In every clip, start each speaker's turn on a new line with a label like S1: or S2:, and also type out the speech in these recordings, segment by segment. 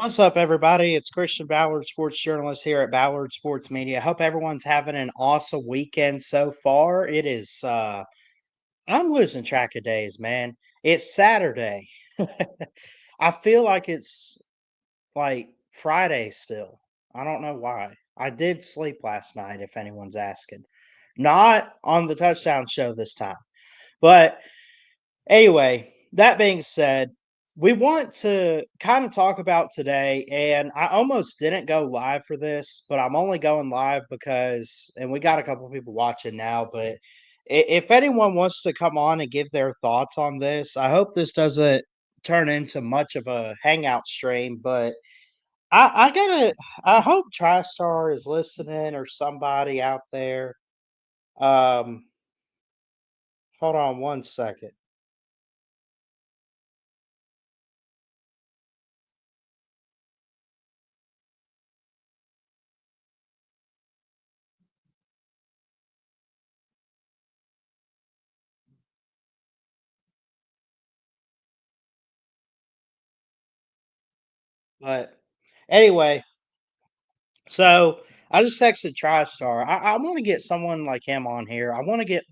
S1: What's up, everybody? It's Christian Ballard, sports journalist here at Ballard Sports Media. Hope everyone's having an awesome weekend so far. I'm losing track of days, man. It's Saturday. I feel like it's like Friday still. I don't know why. I did sleep last night, if anyone's asking. Not on the touchdown show this time. But anyway, that being said, we want to kind of talk about today, and I almost didn't go live for this, but I'm only going live because, and we got a couple of people watching now, but if anyone wants to come on and give their thoughts on this, I hope this doesn't turn into much of a hangout stream, but I hope TriStar is listening or somebody out there. Um, Hold on one second. But anyway, so I just texted TriStar. I want to get someone like him on here. I want to get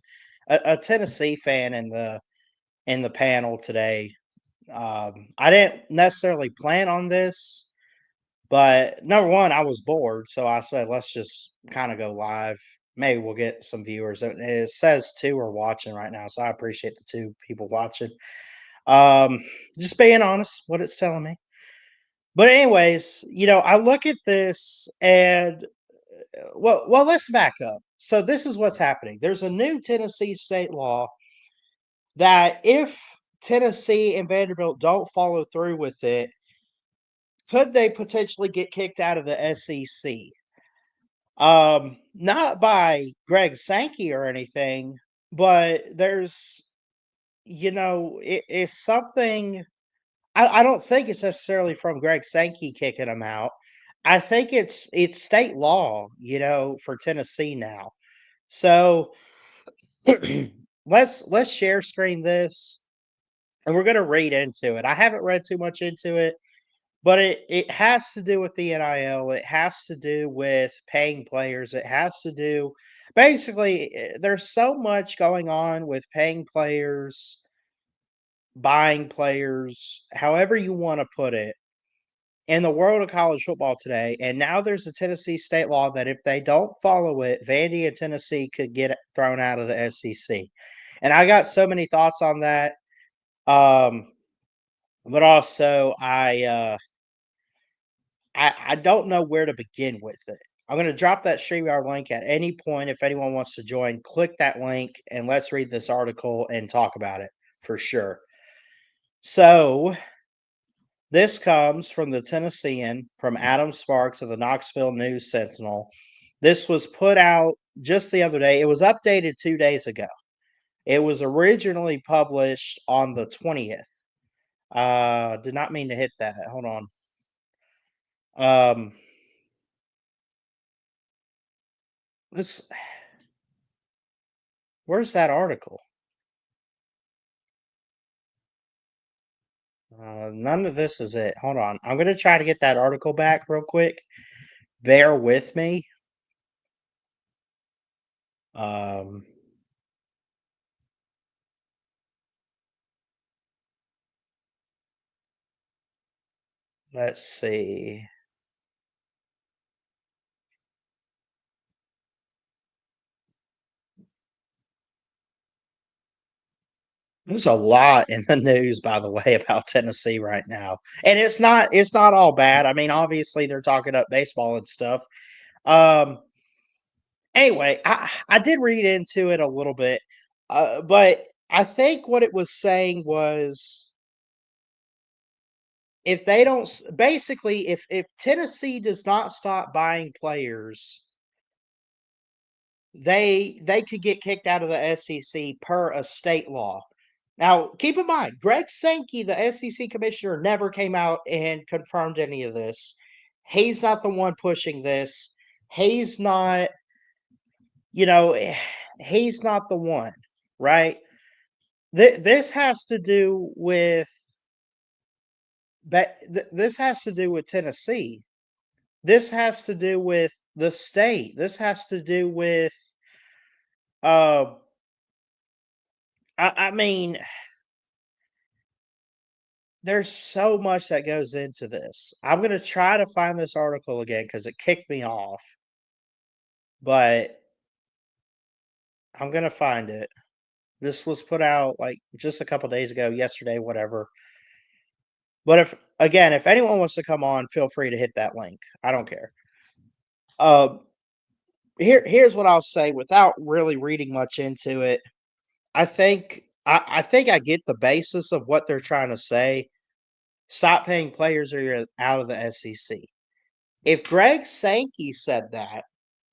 S1: a Tennessee fan in the panel today. I didn't necessarily plan on this, but number one, I was bored, so I said let's just kind of go live. Maybe we'll get some viewers. It says two are watching right now, so I appreciate the two people watching. Um, just being honest, what it's telling me. But anyways, I look at this and well, let's back up. So this is what's happening. There's a new Tennessee state law that if Tennessee and Vanderbilt don't follow through with it, could they potentially get kicked out of the SEC? Not by Greg Sankey or anything, but it's something. I don't think it's necessarily from Greg Sankey kicking them out. I think it's state law, for Tennessee now. So let's share screen this, and we're gonna read into it. I haven't read too much into it, but it has to do with the NIL. It has to do with paying players. It has to do basically. There's so much going on with paying players, buying players, however you want to put it, in the world of college football today. And now there's a Tennessee state law that if they don't follow it, Vandy and Tennessee could get thrown out of the SEC. And I got so many thoughts on that. Um, but also I don't know where to begin with it. I'm going to drop that StreamYard link at any point. If anyone wants to join, click that link and let's read this article and talk about it for sure. So this comes from the Tennessean, from Adam Sparks of the Knoxville News Sentinel. This was put out just the other day. It was updated 2 days ago. It was originally published on the 20th. Did not mean to hit that. Hold on. Um, this Where's that article? None of this is it. Hold on. I'm gonna try to get that article back real quick. Bear with me. Um, let's see. There's a lot in the news, by the way, about Tennessee right now, and it's not all bad. I mean, obviously they're talking up baseball and stuff. Um, anyway, I did read into it a little bit, but I think what it was saying was if they don't basically if Tennessee does not stop buying players, they could get kicked out of the SEC per a state law. Now, keep in mind, Greg Sankey, the SEC commissioner, never came out and confirmed any of this. He's not the one pushing this. He's not, you know, he's not the one, right? This has to do with but this has to do with Tennessee. This has to do with the state. This has to do with, uh, I mean, there's so much that goes into this. I'm gonna try to find this article again because it kicked me off, but I'm gonna find it. This was put out like just a couple days ago, yesterday, whatever. But if anyone wants to come on, feel free to hit that link. I don't care. Uh, here's what I'll say without really reading much into it. I think I get the basis of what they're trying to say. Stop paying players or you're out of the SEC. If Greg Sankey said that,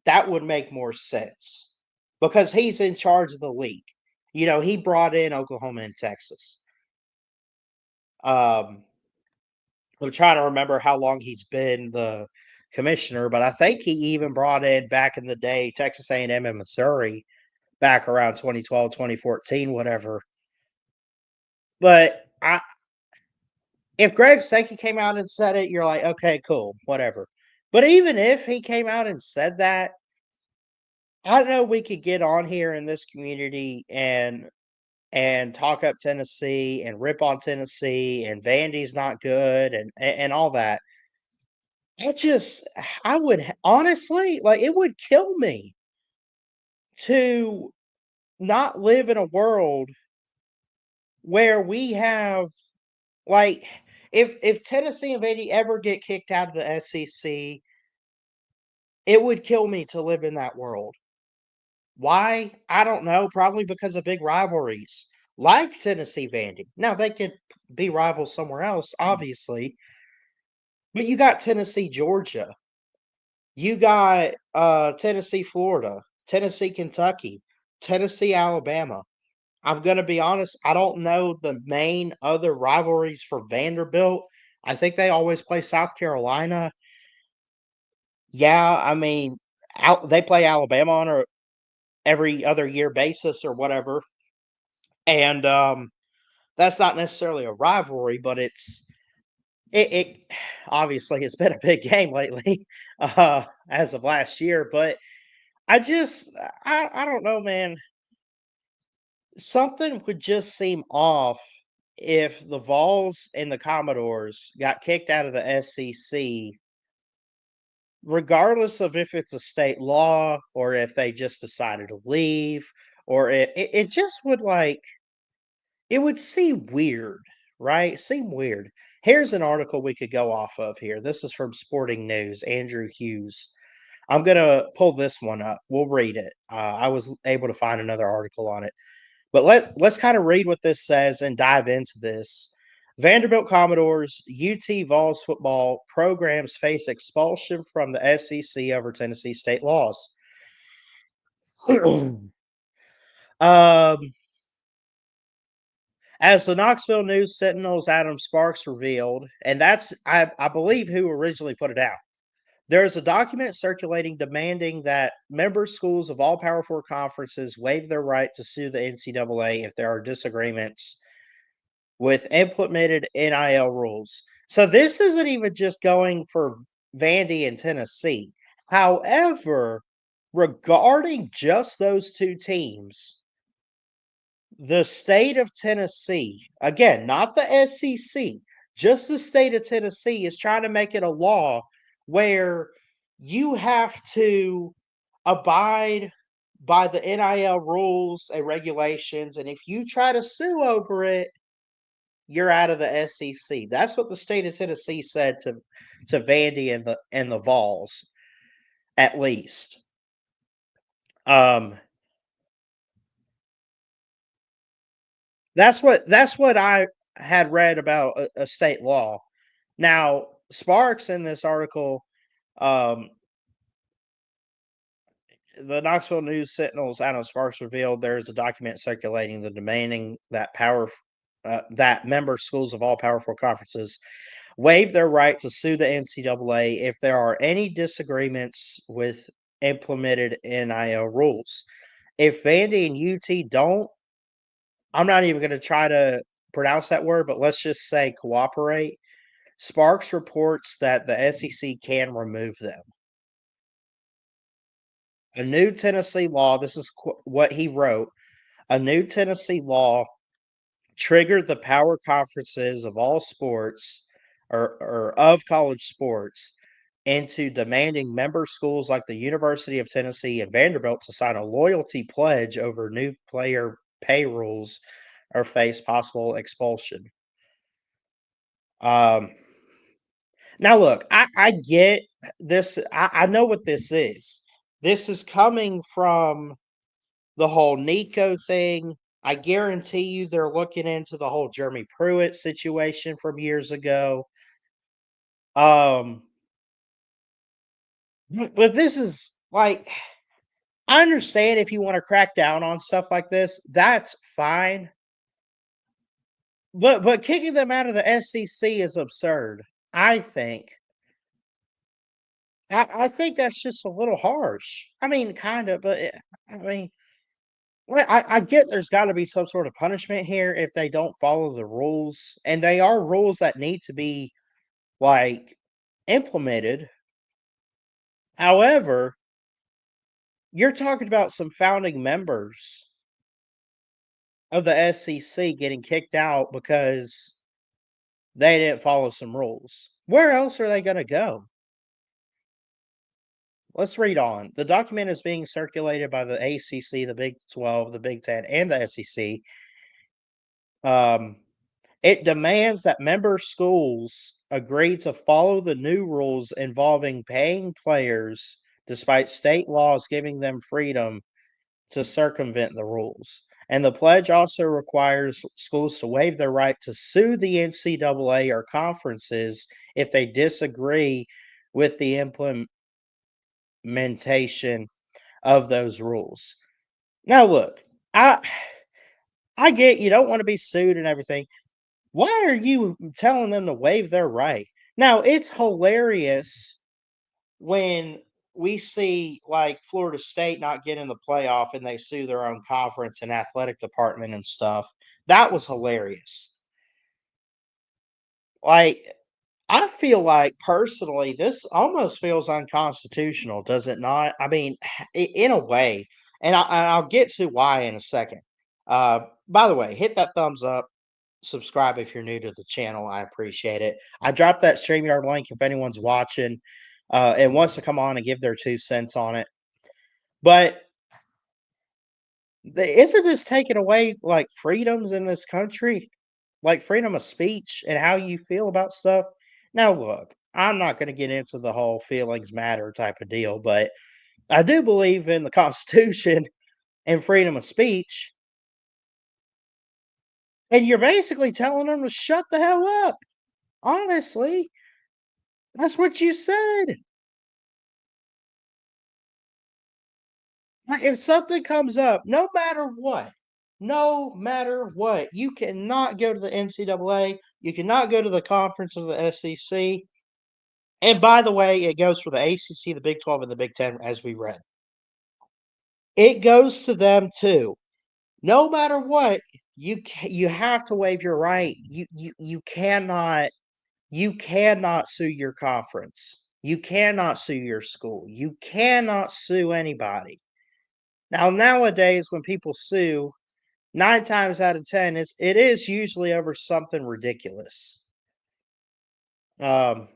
S1: that would make more sense because he's in charge of the league. He brought in Oklahoma and Texas. Um, I'm trying to remember how long he's been the commissioner, but I think he even brought in back in the day Texas A&M and Missouri back around 2012, 2014, whatever. But if Greg Sankey came out and said it, you're like, okay, cool, whatever. But even if he came out and said that, I know we could get on here in this community and talk up Tennessee and rip on Tennessee and Vandy's not good and all that. I just I would honestly like it would kill me to not live in a world where we have like if Tennessee and Vandy ever get kicked out of the SEC, it would kill me to live in that world. Why? I don't know. Probably because of big rivalries like Tennessee Vandy. Now they could be rivals somewhere else, obviously, but you got Tennessee Georgia, you got Tennessee Florida, Tennessee Kentucky, Tennessee Alabama. I'm gonna be honest. I don't know the main other rivalries for Vanderbilt. I think they always play South Carolina. Yeah, I mean, they play Alabama on a every other year basis or whatever. And that's not necessarily a rivalry, but it obviously it's been a big game lately, as of last year. But I just I don't know, man. Something would just seem off if the Vols and the Commodores got kicked out of the SEC, regardless of if it's a state law or if they just decided to leave, or it just would like it would seem weird, right? Seem weird. Here's an article we could go off of here. This is from Sporting News, Andrew Hughes. I'm gonna pull this one up. We'll read it. I was able to find another article on it, but let's kind of read what this says and dive into this. Vanderbilt Commodores, UT Vols football programs face expulsion from the SEC over Tennessee state laws. um, As the Knoxville News Sentinel's Adam Sparks revealed, and that's, I believe, who originally put it out. There is a document circulating demanding that member schools of all Power Four conferences waive their right to sue the NCAA if there are disagreements with implemented NIL rules. So this isn't even just going for Vandy and Tennessee. However, regarding just those two teams, the state of Tennessee, again, not the SEC, just the state of Tennessee is trying to make it a law where you have to abide by the NIL rules and regulations. And if you try to sue over it, you're out of the SEC. That's what the state of Tennessee said to Vandy and the Vols, at least. Um, that's what I had read about a state law. Now, Sparks in this article, um, the Knoxville News Sentinel's Adam Sparks revealed there is a document circulating the demanding that member schools of all Power Four conferences waive their right to sue the NCAA if there are any disagreements with implemented NIL rules. If Vandy and UT don't, I'm not even going to try to pronounce that word, but let's just say cooperate. Sparks reports that the SEC can remove them. A new Tennessee law, this is what he wrote, a new Tennessee law triggered the power conferences of all sports or of college sports into demanding member schools like the University of Tennessee and Vanderbilt to sign a loyalty pledge over new player pay rules or face possible expulsion. Um, Now, look, I get this. I know what this is. This is coming from the whole Nico thing. I guarantee you they're looking into the whole Jeremy Pruitt situation from years ago. Um, but this is like, I understand if you want to crack down on stuff like this, that's fine. But kicking them out of the SEC is absurd. I think. I think that's just a little harsh. I mean, kind of, but I mean, well, I get there's got to be some sort of punishment here if they don't follow the rules, and they are rules that need to be like implemented. However, you're talking about some founding members of the SEC getting kicked out because they didn't follow some rules. Where else are they going to go? Let's read on. The document is being circulated by the ACC, the Big 12, the Big 10, and the SEC. Um, It demands that member schools agree to follow the new rules involving paying players despite state laws giving them freedom to circumvent the rules. And the pledge also requires schools to waive their right to sue the NCAA or conferences if they disagree with the implementation of those rules. Now, look, I I get you don't want to be sued and everything. Why are you telling them to waive their right? Now, it's hilarious when we see like Florida State not getting the playoff and they sue their own conference and athletic department and stuff. That was hilarious. Like, I feel like personally, this almost feels unconstitutional, does it not? I mean, in a way, and I'll get to why in a second. By the way, hit that thumbs up, subscribe if you're new to the channel. I appreciate it. I dropped that StreamYard link if anyone's watching and wants to come on and give their 2 cents on it. But isn't this taking away like freedoms in this country? Like freedom of speech and how you feel about stuff? Now, look, I'm not going to get into the whole feelings matter type of deal, but I do believe in the Constitution and freedom of speech. And you're basically telling them to shut the hell up. Honestly, that's what you said. If something comes up, no matter what, you cannot go to the NCAA. You cannot go to the conference of the SEC. And by the way, it goes for the ACC, the Big 12, and the Big 10, as we read. It goes to them too. No matter what, you have to waive your right. You cannot sue your conference. You cannot sue your school. You cannot sue anybody. Now nowadays, when people sue, 9 times out of 10, it is usually over something ridiculous. Um,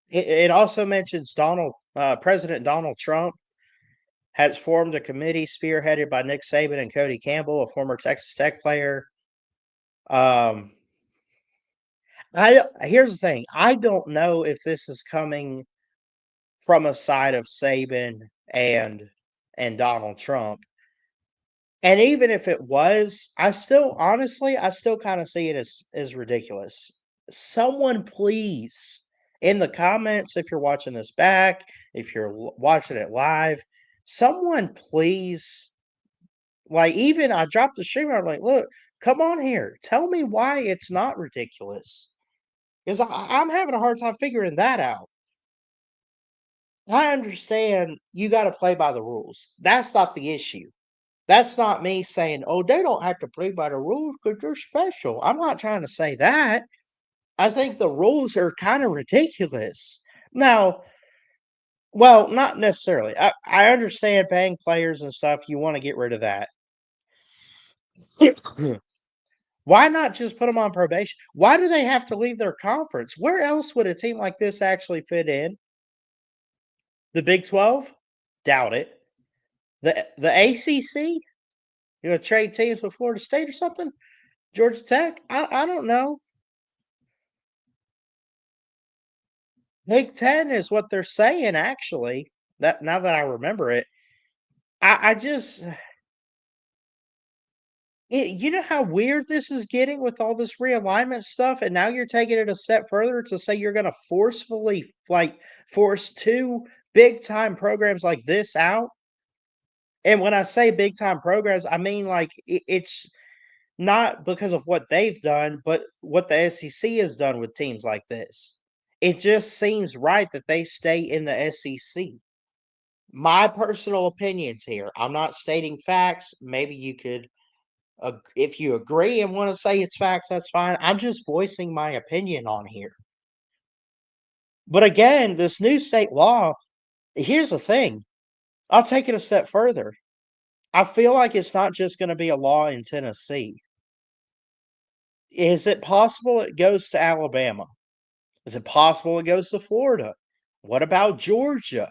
S1: it also mentions President Donald Trump has formed a committee spearheaded by Nick Saban and Cody Campbell, a former Texas Tech player. Um, here's the thing, I don't know if this is coming from a side of Saban and Donald Trump. And even if it was, I still kind of see it as ridiculous. Someone please in the comments, if you're watching this back, if you're watching it live, someone please, like, even I dropped the stream. I'm like, look, come on here, tell me why it's not ridiculous, because I'm having a hard time figuring that out. I understand you got to play by the rules. That's not the issue. That's not me saying, "Oh, they don't have to play by the rules because 'cause they're special." I'm not trying to say that. I think the rules are kinda ridiculous. Now well, not necessarily. I understand paying players and stuff, you wanna get rid of that. Why not just put them on probation? Why do they have to leave their conference? Where else would a team like this actually fit in? The Big 12? Doubt it. The ACC? You gonna trade teams with Florida State or something? Georgia Tech? I don't know. Big 10 is what they're saying, actually, that now that I remember it. I just you know how weird this is getting with all this realignment stuff, and now you're taking it a step further to say you're gonna forcefully, like, force 2 big time programs like this out? And when I say big time programs, I mean, like, it's not because of what they've done, but what the SEC has done with teams like this. It just seems right that they stay in the SEC. My personal opinions here. I'm not stating facts. Maybe you could, if you agree and want to say it's facts, that's fine. I'm just voicing my opinion on here. But again, this new state law, here's the thing. I'll take it a step further. I feel like it's not just going to be a law in Tennessee. Is it possible it goes to Alabama? Is it possible it goes to Florida? What about Georgia?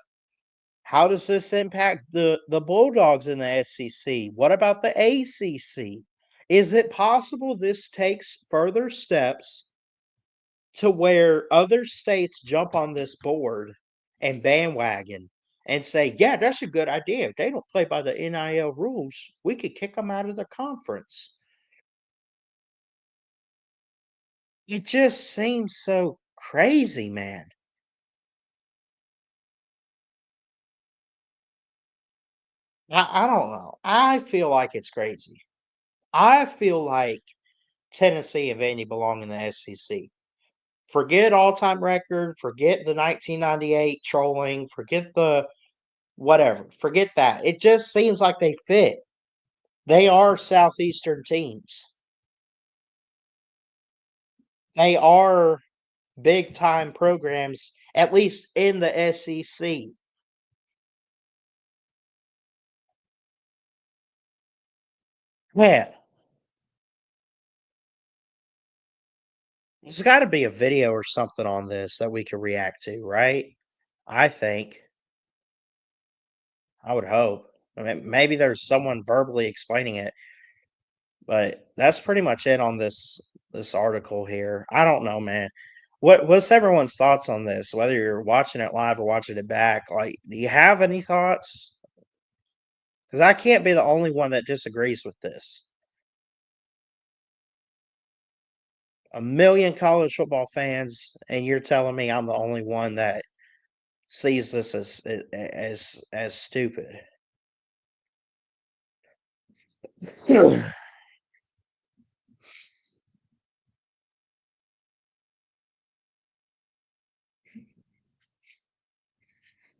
S1: How does this impact the Bulldogs in the SEC? What about the ACC? Is it possible this takes further steps to where other states jump on this board and bandwagon and say, "Yeah, that's a good idea. If they don't play by the NIL rules, we could kick them out of the conference." It just seems so crazy, man. I don't know. I feel like it's crazy. I feel like Tennessee and Vandy belong in the SEC. Forget all-time record, forget the 1998 trolling, forget the whatever, forget that. It just seems like they fit. They are Southeastern teams. They are big time programs, at least in the SEC. Man, there's got to be a video or something on this that we can react to, right? I think. I would hope. I mean, maybe there's someone verbally explaining it, but that's pretty much it on this article here. I don't know, man. What's everyone's thoughts on this? Whether you're watching it live or watching it back, like, do you have any thoughts? Because I can't be the only one that disagrees with this. A million college football fans, and you're telling me I'm the only one that sees this as stupid.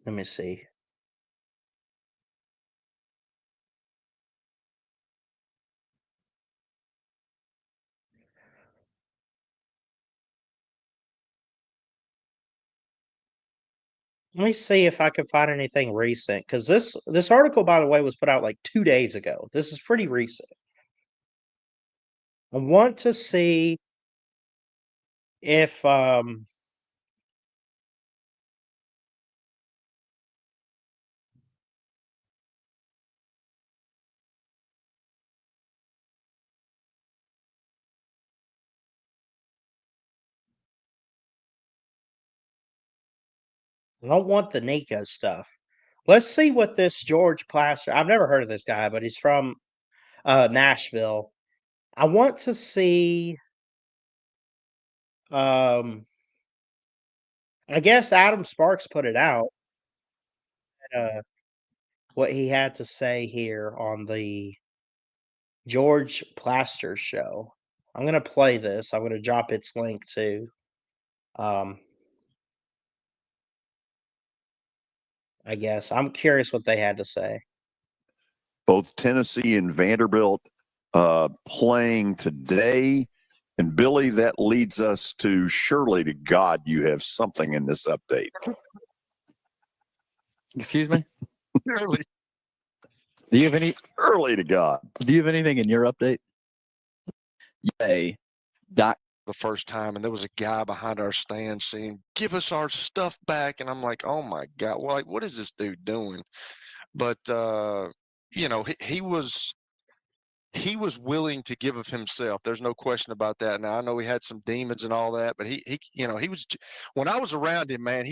S1: Let me see. Let me see if I can find anything recent, because this article, by the way, was put out like 2 days ago. This is pretty recent. I want to see if I don't want the Nico stuff. Let's see what this George Plaster. I've never heard of this guy, but he's from Nashville. I want to see. Um, I guess Adam Sparks put it out. Uh, what he had to say here on the George Plaster show. I'm gonna play this. I'm gonna drop its link too. Um, I guess I'm curious what they had to say.
S2: both Tennessee and Vanderbilt playing today. And Billy, that leads us to surely to God you have something in this update.
S3: Excuse me?
S2: Surely,
S3: Do you have any?
S2: surely to God.
S3: Do you have anything in your update? Yay.
S4: The first time, and there was a guy behind our stand saying, "Give us our stuff back," and I'm like, "Oh my God, what is this dude doing?" But you know, he was willing to give of himself. There's no question about that. Now I know he had some demons and all that, but he you know, he was, when I was around him, man,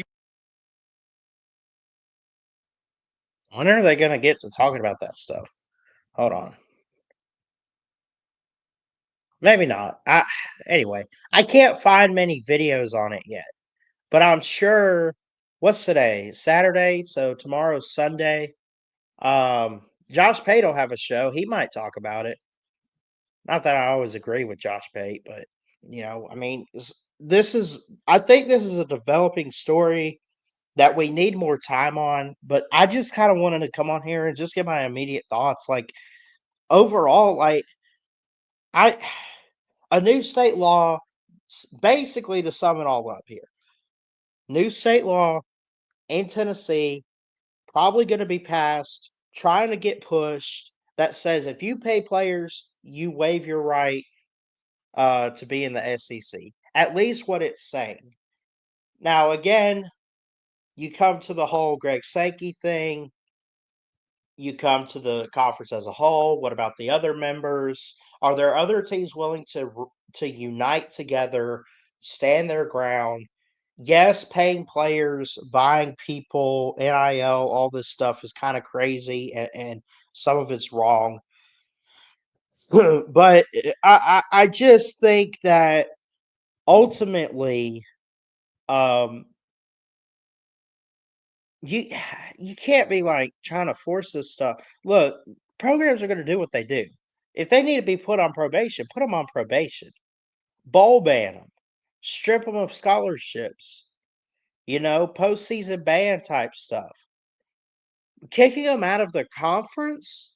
S1: When are they going to get to talking about that stuff? Hold on. Maybe not. Anyway, I can't find many videos on it yet, but I'm sure. What's today? Saturday. So tomorrow's Sunday. Josh Pate will have a show. He might talk about it. Not that I always agree with Josh Pate, but I mean, this is. I think this is a developing story that we need more time on. But I just kind of wanted to come on here and just get my immediate thoughts. Like overall, like I a new state law, basically to sum it all up here, new state law in Tennessee, probably going to be passed, trying to get pushed, that says if you pay players, you waive your right to be in the SEC. At least what it's saying. Now, again, you come to the whole Greg Sankey thing. You come to the conference as a whole. What about the other members? Are there other teams willing to unite together, stand their ground? Yes, paying players, buying people, NIL, all this stuff is kind of crazy, and some of it's wrong. But I just think that ultimately, um, you you can't be like trying to force this stuff. Look, programs are going to do what they do. If they need to be put on probation, put them on probation. Bowl ban them, strip them of scholarships. Postseason ban type stuff. Kicking them out of the conference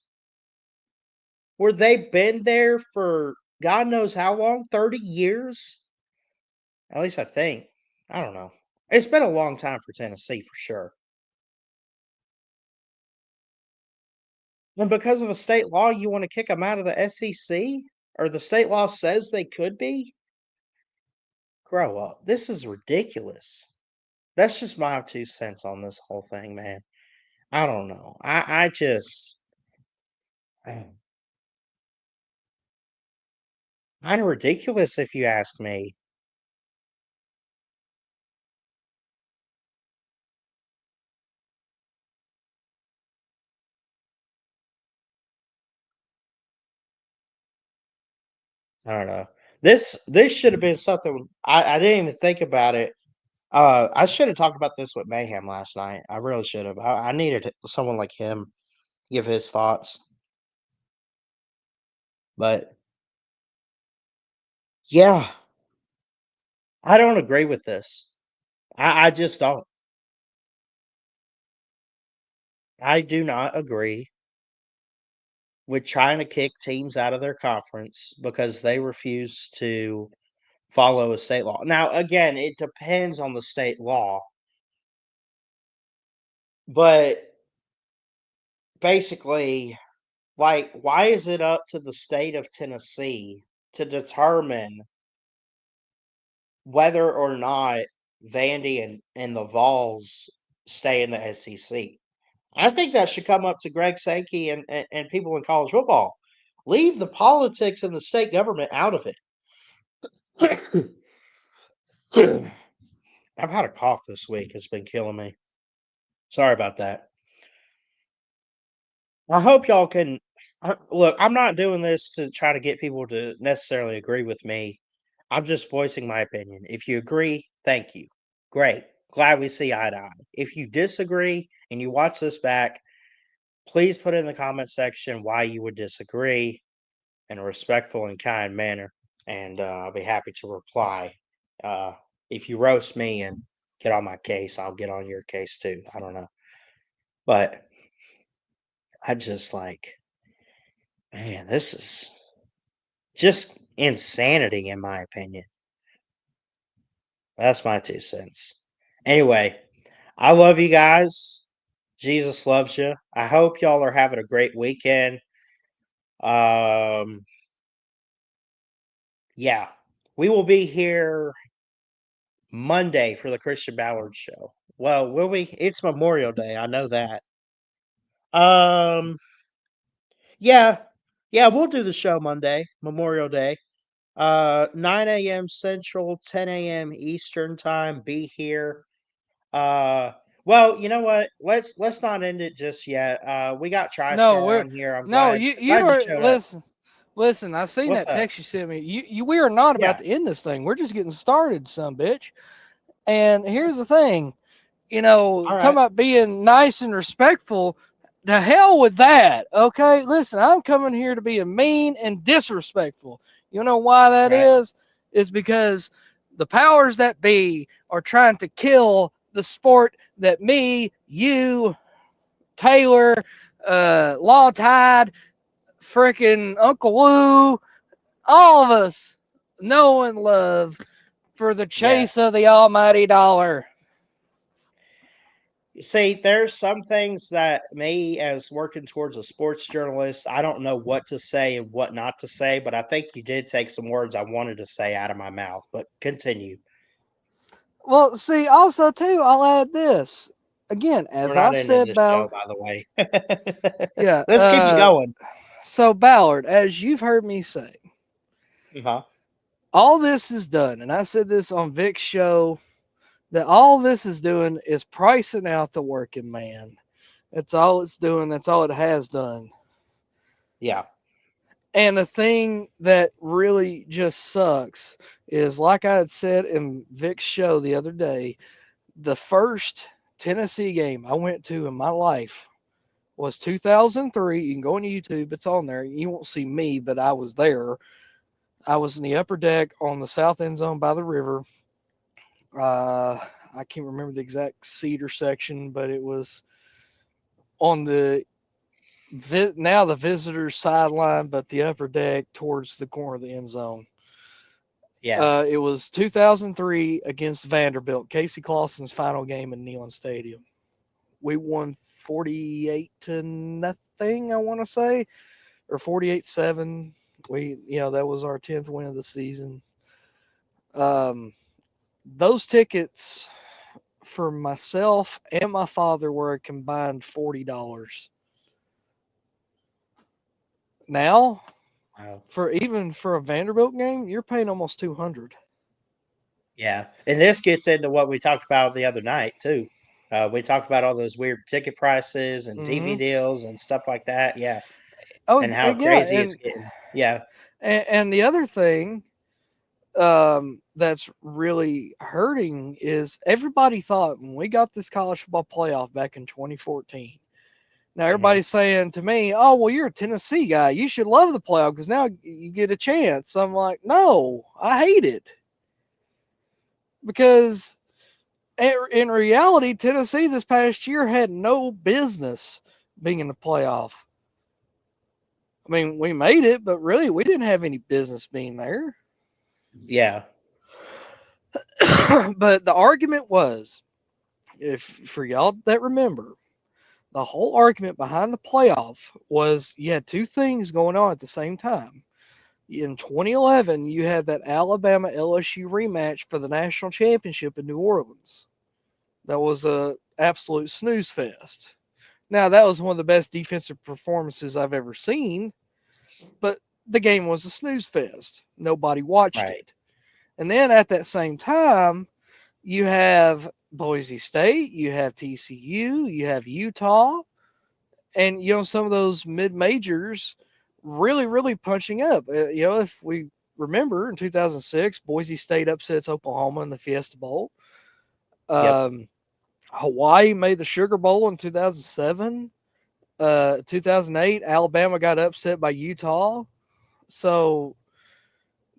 S1: where they've been there for God knows how long, 30 years. At least I think. I don't know. It's been a long time for Tennessee for sure. And because of a state law, you want to kick them out of the SEC? Or the state law says they could be? Grow up. This is ridiculous. That's just my 2 cents on this whole thing, man. I don't know. I just. Kind of ridiculous if you ask me. I don't know. This should have been something I didn't even think about it. I should have talked about this with Mayhem last night. I really should have. I needed someone like him give his thoughts. But yeah, I don't agree with this. I just don't. I do not agree with trying to kick teams out of their conference because they refuse to follow a state law. Now, again, it depends on the state law, but basically, like, why is it up to the state of Tennessee to determine whether or not Vandy and the Vols stay in the SEC? I think that should come up to Greg Sankey and people in college football. Leave the politics and the state government out of it. I've had a cough this week. It's been killing me. Sorry about that. I hope y'all can look. I'm not doing this to try to get people to necessarily agree with me. I'm just voicing my opinion. If you agree, thank you. Great. Glad we see eye to eye. If you disagree and you watch this back, please put in the comment section why you would disagree in a respectful and kind manner, and I'll be happy to reply. Uh, if you roast me and get on my case, I'll get on your case too. I don't know. But I just like Man, this is just insanity, in my opinion. That's my 2 cents. Anyway, I love you guys. Jesus loves you. I hope y'all are having a great weekend. Um, yeah, we will be here Monday for the Christian Ballard show. Well, will we? It's Memorial Day. I know that. Um, yeah, yeah, we'll do the show Monday, Memorial Day. 9 a.m. Central, 10 a.m. Eastern time. Be here. Uh, well, you know what? Let's not end it just yet. We got
S5: No,
S1: TriStar
S5: we're
S1: on here. I'm
S5: no,
S1: glad
S5: you
S1: glad you
S5: are
S1: showed up.
S5: listen, I seen
S1: What's
S5: that
S1: up?
S5: text you sent me. You we are not about
S1: Yeah.
S5: to end this thing. We're just getting started, son bitch. And here's the thing,
S1: All
S5: talking
S1: right.
S5: about being nice and respectful, the hell with that. Okay, listen, I'm coming here to be a mean and disrespectful. You know why that
S1: Right.
S5: is? Is because the powers that be are trying to kill the sport that me, you, Taylor, Law Tide, freaking Uncle Lou, all of us know and love for the
S1: Yeah.
S5: chase of the almighty dollar.
S1: You see, there's some things that me, as working towards a sports journalist, I don't know what to say and what not to say, but I think you did take some words I wanted to say out of my mouth. But continue.
S5: Well, see, also too, I'll add this again,
S1: We're
S5: as I
S1: not ending
S5: said
S1: this show,
S5: about
S1: by the way.
S5: yeah.
S1: Let's keep it going.
S5: So Ballard, as you've heard me say,
S1: Uh-huh.
S5: all this is done, and I said this on Vic's show that all this is doing is pricing out the working man. That's all it's doing. That's all it has done.
S1: Yeah.
S5: And the thing that really just sucks is, like I had said in Vic's show the other day, the first Tennessee game I went to in my life was 2003. You can go on YouTube, it's on there. You won't see me, but I was there. I was in the upper deck on the south end zone by the river. I can't remember the exact seat or section, but it was on the now the visitor sideline, but the upper deck towards the corner of the end zone.
S1: Yeah.
S5: It was 2003 against Vanderbilt, Casey Clausen's final game in Neyland Stadium. We won 48-0, I want to say, or 48-7. That was our 10th win of the season. Um, those tickets for myself and my father were a combined $40. Now,
S1: Wow.
S5: for a Vanderbilt game, you're paying almost 200.
S1: Yeah. And this gets into what we talked about the other night too. We talked about all those weird ticket prices and TV
S5: Mm-hmm.
S1: deals and stuff like that. Yeah.
S5: Oh,
S1: And how
S5: yeah,
S1: crazy it's getting. Yeah.
S5: and the other thing that's really hurting is everybody thought when we got this college football playoff back in 2014. Now
S1: Hmm.
S5: everybody's saying to me, "Oh, well, you're a Tennessee guy. You should love the playoff because now you get a chance." I'm like, "No, I hate it because in reality, Tennessee this past year had no business being in the playoff. I mean, we made it, but really, we didn't have any business being there."
S1: Yeah.
S5: But the argument was, if for y'all that remember, the whole argument behind the playoff was you had two things going on at the same time. In 2011, you had that Alabama LSU rematch for the national championship in New Orleans. That was a absolute snooze fest. Now, that was one of the best defensive performances I've ever seen, but the game was a snooze fest. Nobody watched
S1: Right.
S5: it. And then at that same time, you have Boise State, you have TCU, you have Utah, and some of those mid majors really punching up. If we remember in 2006, Boise State upsets Oklahoma in the Fiesta Bowl.
S1: Yep.
S5: Um, Hawaii made the Sugar Bowl in 2007. 2008, Alabama got upset by Utah. So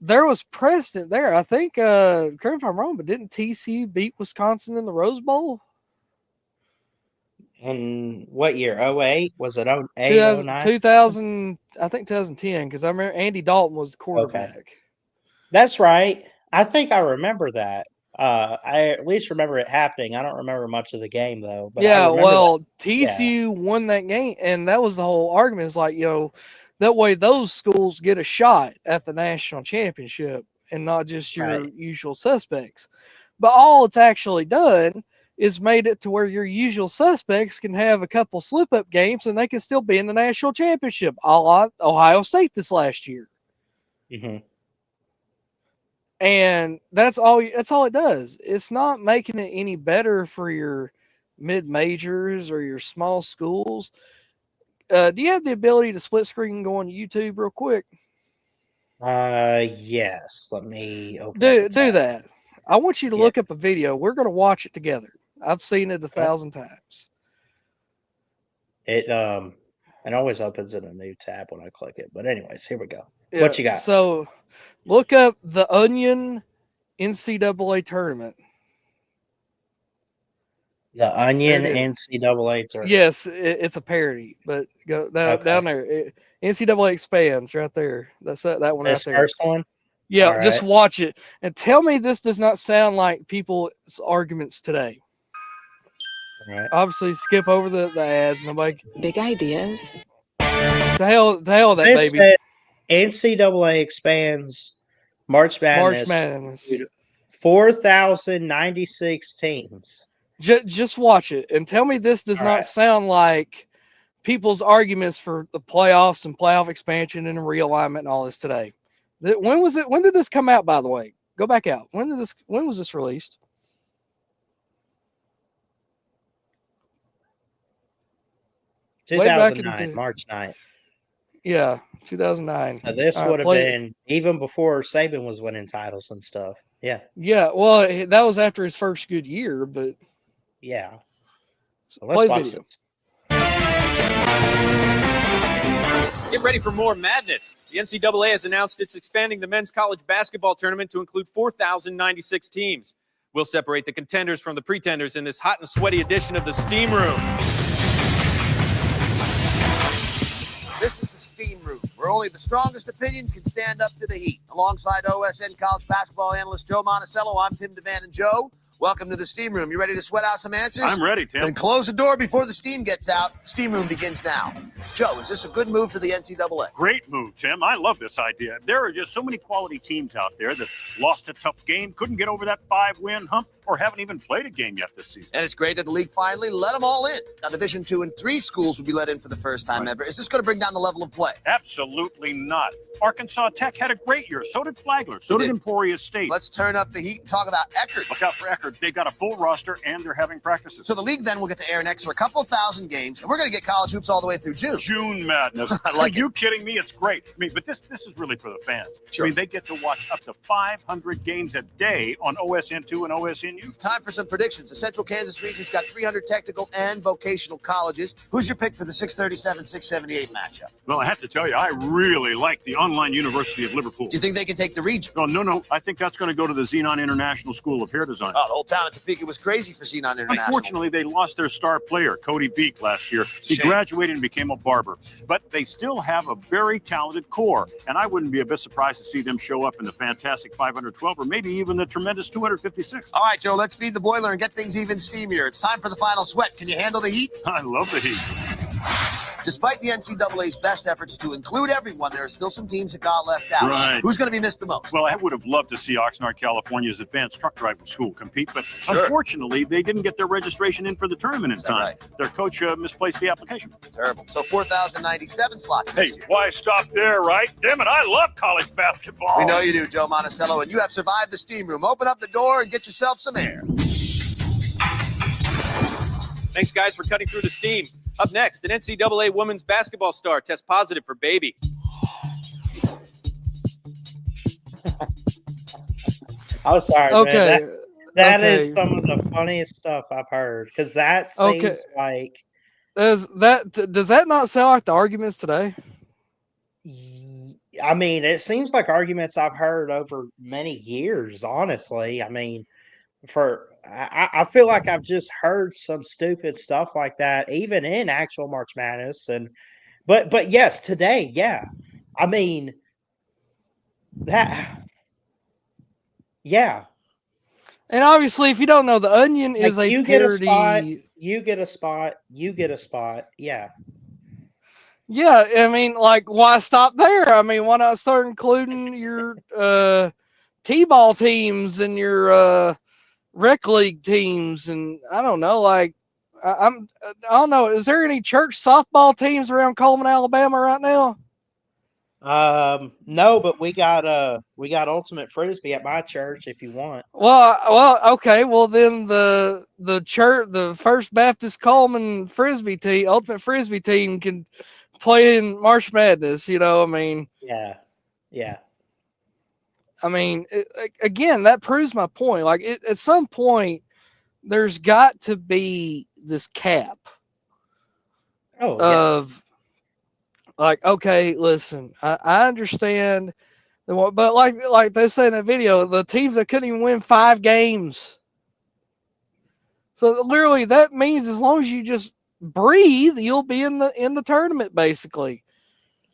S5: there was precedent there. I think, correct me if I'm wrong, but didn't TCU beat Wisconsin in the Rose Bowl?
S1: In what year? 08? Was it 08,
S5: 2000,
S1: 09?
S5: 2000 I think 2010, because I remember Andy Dalton was the
S1: Okay.
S5: quarterback.
S1: That's right. I think I remember that. I at least remember it happening. I don't remember much of the game though, but I
S5: Yeah,
S1: remember that.
S5: well,
S1: Yeah.
S5: TCU won that game, and that was the whole argument. Is like, that way those schools get a shot at the national championship and not just your
S1: Right.
S5: usual suspects. But all it's actually done is made it to where your usual suspects can have a couple slip up games and they can still be in the national championship, a la Ohio State this last year.
S1: Hmm.
S5: And that's all it does. It's not making it any better for your mid majors or your small schools. Do you have the ability to split screen and go on YouTube real quick?
S1: Yes. Let me open up a
S5: Do
S1: tab.
S5: that. I want you to
S1: Yeah.
S5: look up a video. We're going to watch it together. I've seen it a
S1: Okay.
S5: 1,000 times.
S1: It always opens in a new tab when I click it. But anyways, here we go.
S5: Yeah.
S1: What you got?
S5: So look up the Onion NCAA tournament.
S1: The
S5: There
S1: Onion
S5: it is.
S1: NCAA tournament.
S5: Yes, it's a parody, but go
S1: Okay.
S5: down there. NCAA expands right there. That's that one right
S1: This
S5: there.
S1: first one. All
S5: Yeah, just
S1: right.
S5: watch it and tell me this does not sound like people's arguments today.
S1: All right.
S5: Obviously, skip over the ads. Nobody.
S6: Big ideas.
S5: The hell with that
S1: This
S5: baby.
S1: said NCAA expands March
S5: March
S1: Madness
S5: Madness.
S1: to 4,096 teams.
S5: Just watch it and tell me this does
S1: All
S5: not
S1: right.
S5: sound like people's arguments for the playoffs and playoff expansion and realignment and all this today. When was it? When did this come out? By the way, go back out. When did this? When was this released? Way back
S1: 2009,
S5: into
S1: March 9th.
S5: yeah, 2009.
S1: So this
S5: All right,
S1: would have
S5: play.
S1: been even before Saban was winning titles and stuff. Yeah.
S5: Yeah, well, that was after his first good year, but
S1: Yeah. So
S5: play
S1: let's
S5: the
S1: watch
S5: video.
S1: this.
S7: Get ready for more madness. The NCAA has announced it's expanding the men's college basketball tournament to include 4,096 teams. We'll separate the contenders from the pretenders in this hot and sweaty edition of the Steam Room.
S8: This is the Steam Room, where only the strongest opinions can stand up to the heat. Alongside OSN college basketball analyst Joe Monticello, I'm Tim DeVan. And Joe, welcome to the Steam Room. You ready to sweat out some answers?
S9: I'm ready, Tim.
S8: Then close the door before the steam gets out. Steam Room begins now. Joe, is this a good move for the NCAA?
S9: Great move, Tim. I love this idea. There are just so many quality teams out there that lost a tough game, couldn't get over that 5-win hump, or haven't even played a game yet this season.
S8: And it's great that the league finally let them all in. Now, Division II and III schools will be let in for the first time ever. Is this going to bring down the level of play?
S9: Absolutely not. Arkansas Tech had a great year. So did Flagler. So did Emporia State.
S8: Let's turn up the heat and talk about Eckerd.
S9: Look out for Eckerd. They got a full roster, and they're having practices.
S8: So the league then will get to air an extra couple thousand games, and we're going to get college hoops all the way through June.
S9: June madness.
S8: I like
S9: Are you kidding me? It's great. I mean, but this is really for the fans.
S8: Sure.
S9: I mean, they get to watch up to 500 games a day on OSN2 and OSNU.
S8: Time for some predictions. The Central Kansas region's got 300 technical and vocational colleges. Who's your pick for the 637-678 matchup?
S9: Well, I have to tell you, I really like the Online University of Liverpool.
S8: Do you think they can take the region?
S9: Oh, no. I think that's going to go to the Xenon International School of Hair Design.
S8: Oh, the whole town of Topeka was crazy for Xenon International.
S9: Unfortunately, they lost their star player, Cody Beek, last year. He
S8: Shame.
S9: graduated and became a barber. But they still have a very talented core, and I wouldn't be a bit surprised to see them show up in the fantastic 512 or maybe even the tremendous 256.
S8: All right, Joe, let's feed the boiler and get things even steamier. It's time for the final sweat. Can you handle the heat?
S9: I love the heat.
S8: Despite the NCAA's best efforts to include everyone, there are still some teams that got left out.
S9: Right.
S8: Who's going to be missed the most?
S9: Well, I would have loved to see Oxnard, California's advanced truck driving school compete, but
S8: Sure.
S9: unfortunately, they didn't get their registration in for the tournament in
S8: Is that
S9: time.
S8: right?
S9: Their coach misplaced the application.
S8: Terrible. So 4,097 slots
S9: Hey,
S8: next year.
S9: why stop there, right? Damn it, I love college basketball.
S8: We know you do, Joe Monticello, and you have survived the steam room. Open up the door and get yourself some air.
S7: Thanks, guys, for cutting through the steam. Up next, an NCAA women's basketball star tests positive for baby.
S1: I'm sorry,
S5: Okay.
S1: man. That is
S5: okay.
S1: some of the funniest stuff I've heard because that seems
S5: Okay.
S1: like
S5: Does that not sound like the arguments today?
S1: I mean, it seems like arguments I've heard over many years, honestly. I mean, I feel like I've just heard some stupid stuff like that, even in actual March Madness. But yes, today, yeah. I mean that, yeah.
S5: And obviously, if you don't know, The Onion
S1: Like
S5: is a
S1: you get a spot,
S5: parody.
S1: you get a spot, you get a spot. Yeah.
S5: Yeah, I mean, like, why stop there? I mean, why not start including your t-ball teams and your rec league teams, and I don't know, like, I don't know. Is there any church softball teams around Coleman, Alabama right now?
S1: No, but we got ultimate frisbee at my church if you want.
S5: Okay. Well, then the church, the First Baptist Coleman frisbee team, ultimate frisbee team, can play in March Madness. I mean,
S1: Yeah. Yeah.
S5: again, that proves my point. Like, at some point, there's got to be this cap
S1: Oh, yeah.
S5: of, like, okay, listen, I understand, but like they say in the video, the teams that couldn't even win 5 games. So literally, that means as long as you just breathe, you'll be in the tournament, basically.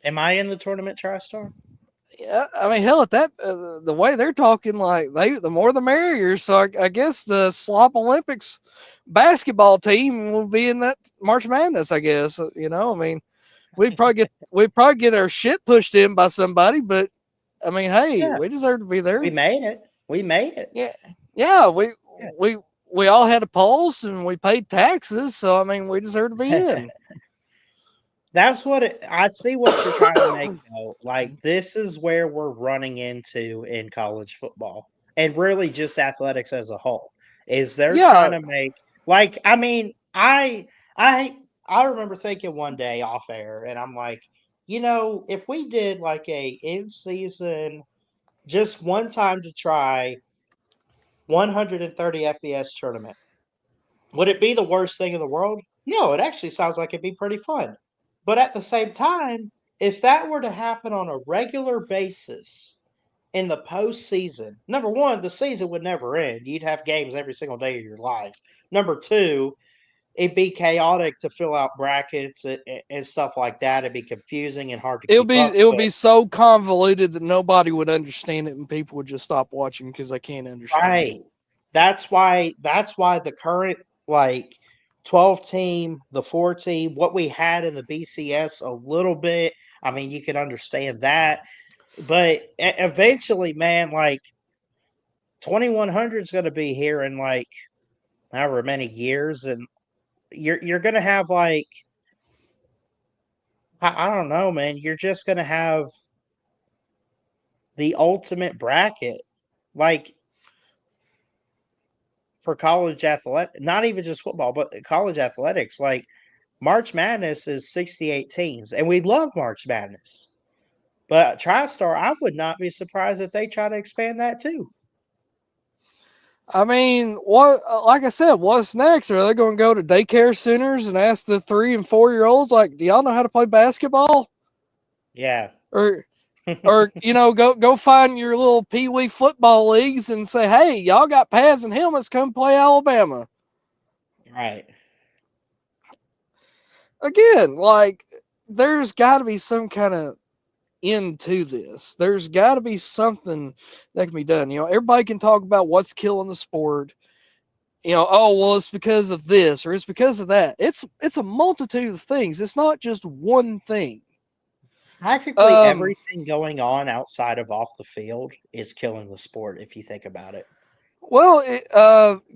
S1: Am I in the tournament, TriStar?
S5: Yeah, I mean, hell, at that the way they're talking, like, the more the merrier. So I guess the Slop Olympics basketball team will be in that March Madness. I guess, I mean, we'd probably get our shit pushed in by somebody, but I mean, hey,
S1: Yeah.
S5: we deserve to be
S1: We
S5: there.
S1: made it. We made it.
S5: Yeah, yeah, we
S1: Yeah.
S5: we we all had a pulse and we paid taxes, so I mean, we deserve to be in.
S1: That's I see what you're trying to make though. Like this is where we're running into in college football and really just athletics as a whole. Is they're trying
S5: Yeah,
S1: to make like I mean, I remember thinking one day off air and I'm like, if we did like a in season just one time to try 130 FBS tournament, would it be the worst thing in the world? No, it actually sounds like it'd be pretty fun. But at the same time, if that were to happen on a regular basis in the postseason, number one, the season would never end. You'd have games every single day of your life. Number two, it'd be chaotic to fill out brackets and stuff like that. It'd be confusing and hard to
S5: it would
S1: keep
S5: be
S1: up
S5: it would
S1: with.
S5: be so convoluted that nobody would understand it, and people would just stop watching because they can't understand it.
S1: Right. That's why the current like 12 team, the 4 team, what we had in the BCS a little bit. I mean, you can understand that, but eventually, man, like 2100 is going to be here in like however many years, and you're going to have like I don't know, man. You're just going to have the ultimate bracket, like for college athletic, not even just football, but college athletics, like. March Madness is 68 teams, and we love March Madness. But TriStar, I would not be surprised if they try to expand that too.
S5: I mean, what? Like I said, what's next? Are they going to go to daycare centers and ask the 3 and 4 year olds, like, do y'all know how to play basketball?
S1: Yeah.
S5: Or go find your little pee wee football leagues and say, hey, y'all got pads and helmets, come play Alabama.
S1: Right.
S5: Again, like, there's got to be some kind of end to this. There's got to be something that can be done. Everybody can talk about what's killing the sport. Oh, well, it's because of this or it's because of that. It's a multitude of things. It's not just one thing.
S1: Practically
S5: Um,
S1: everything going on outside of off the field is killing the sport if you think about it.
S5: well,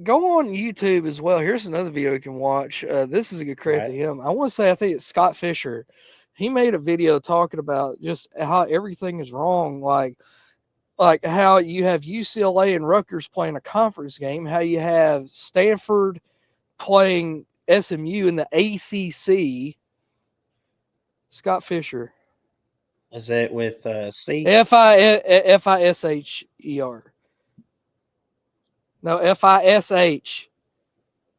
S5: go on YouTube as well. Here's another video you can watch. This is a good credit
S1: Right.
S5: to him. I want to say I think it's Scott Fisher. He made a video talking about just how everything is wrong, like how you have UCLA and Rutgers playing a conference game, how you have Stanford playing SMU in the ACC. Scott Fisher,
S1: Is it with C?
S5: Fisher. No, Fish.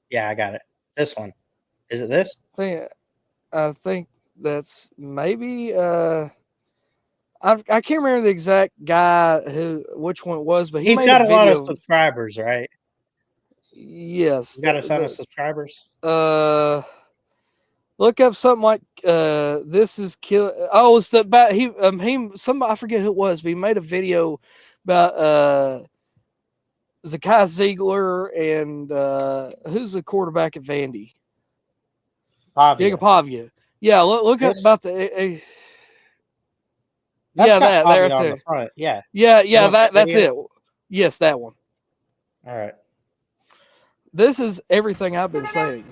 S1: Yeah, I got it. This one. Is it this?
S5: I think that's maybe. I can't remember the exact guy which one it was, but he
S1: He's
S5: made a
S1: got a lot of
S5: video.
S1: subscribers, right?
S5: Yes.
S1: You got a ton of subscribers.
S5: Look up something like this is kill. Oh, it's the about he somebody I forget who it was, but he made a video about Zakai Ziegler and who's the quarterback at Vandy?
S1: Pavia.
S5: Pavia. Yeah, look up
S1: This
S5: about the.
S1: that's
S5: Yeah,
S1: got
S5: that
S1: Pavia
S5: right
S1: on
S5: there.
S1: the front. Yeah.
S5: Yeah,
S1: You want that
S5: that's
S1: video?
S5: it. Yes, that one.
S1: All right.
S5: This is everything I've been saying.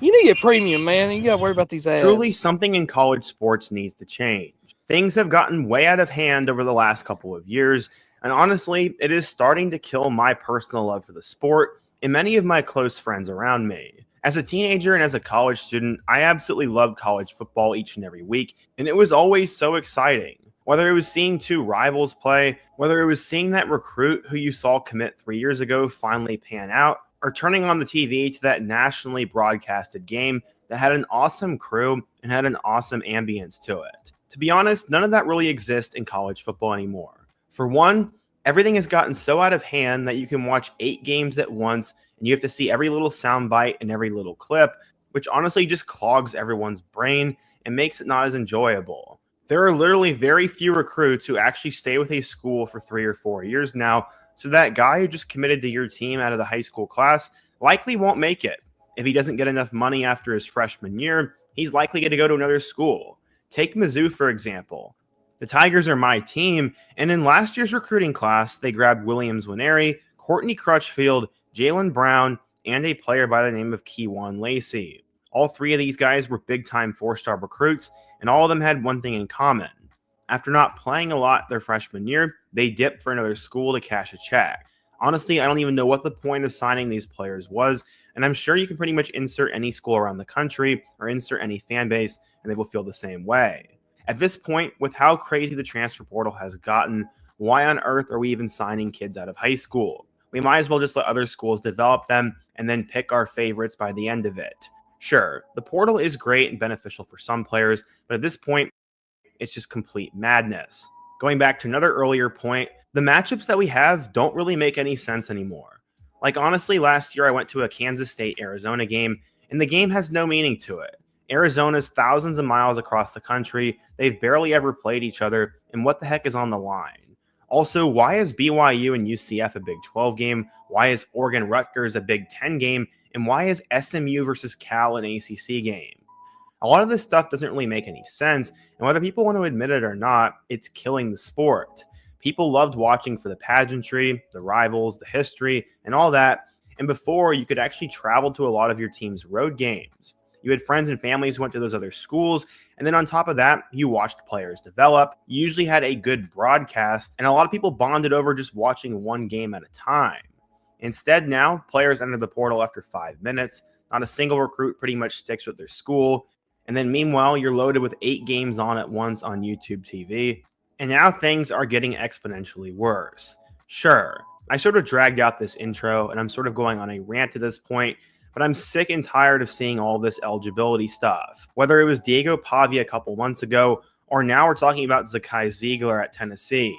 S5: You need to get premium, man. You gotta worry about these ads.
S6: Truly, something in college sports needs to change. Things have gotten way out of hand over the last couple of years, and honestly, it is starting to kill my personal love for the sport and many of my close friends around me. As a teenager and as a college student, I absolutely loved college football each and every week, and it was always so exciting. Whether it was seeing two rivals play, whether it was seeing that recruit who you saw commit 3 years ago finally pan out, or turning on the TV to that nationally broadcasted game that had an awesome crew and had an awesome ambience to it. To be honest, none of that really exists in college football anymore. For one, everything has gotten so out of hand that you can watch 8 games at once and you have to see every little soundbite and every little clip, which honestly just clogs everyone's brain and makes it not as enjoyable. There are literally very few recruits who actually stay with a school for 3 or 4 years now, so that guy who just committed to your team out of the high school class likely won't make it. If he doesn't get enough money after his freshman year, he's likely going to go to another school. Take Mizzou, for example. The Tigers are my team, and in last year's recruiting class, they grabbed Williams Winery, Courtney Crutchfield, Jalen Brown, and a player by the name of Keywan Lacey. All 3 of these guys were big-time 4-star recruits, and all of them had one thing in common. After not playing a lot their freshman year, they dipped for another school to cash a check. Honestly, I don't even know what the point of signing these players was, and I'm sure you can pretty much insert any school around the country or insert any fan base, and they will feel the same way. At this point, with how crazy the transfer portal has gotten, why on earth are we even signing kids out of high school? We might as well just let other schools develop them and then pick our favorites by the end of it. Sure, the portal is great and beneficial for some players, but at this point, it's just complete madness. Going back to another earlier point, the matchups that we have don't really make any sense anymore. Like, honestly, last year I went to a Kansas State-Arizona game, and the game has no meaning to it. Arizona's thousands of miles across the country, they've barely ever played each other, and what the heck is on the line? Also, why is BYU and UCF a Big 12 game? Why is Oregon-Rutgers a Big 10 game? And why is SMU versus Cal an ACC game? A lot of this stuff doesn't really make any sense, and whether people want to admit it or not, it's killing the sport. People loved watching for the pageantry, the rivals, the history, and all that, and before, you could actually travel to a lot of your team's road games. You had friends and families who went to those other schools, and then on top of that, you watched players develop. You usually had a good broadcast, and a lot of people bonded over just watching one game at a time. Instead, now, players enter the portal after 5 minutes. Not a single recruit pretty much sticks with their school. And then meanwhile, you're loaded with 8 games on at once on YouTube TV. And now things are getting exponentially worse. Sure, I sort of dragged out this intro and I'm sort of going on a rant at this point, but I'm sick and tired of seeing all this eligibility stuff. Whether it was Diego Pavia a couple months ago, or now we're talking about Zakai Ziegler at Tennessee.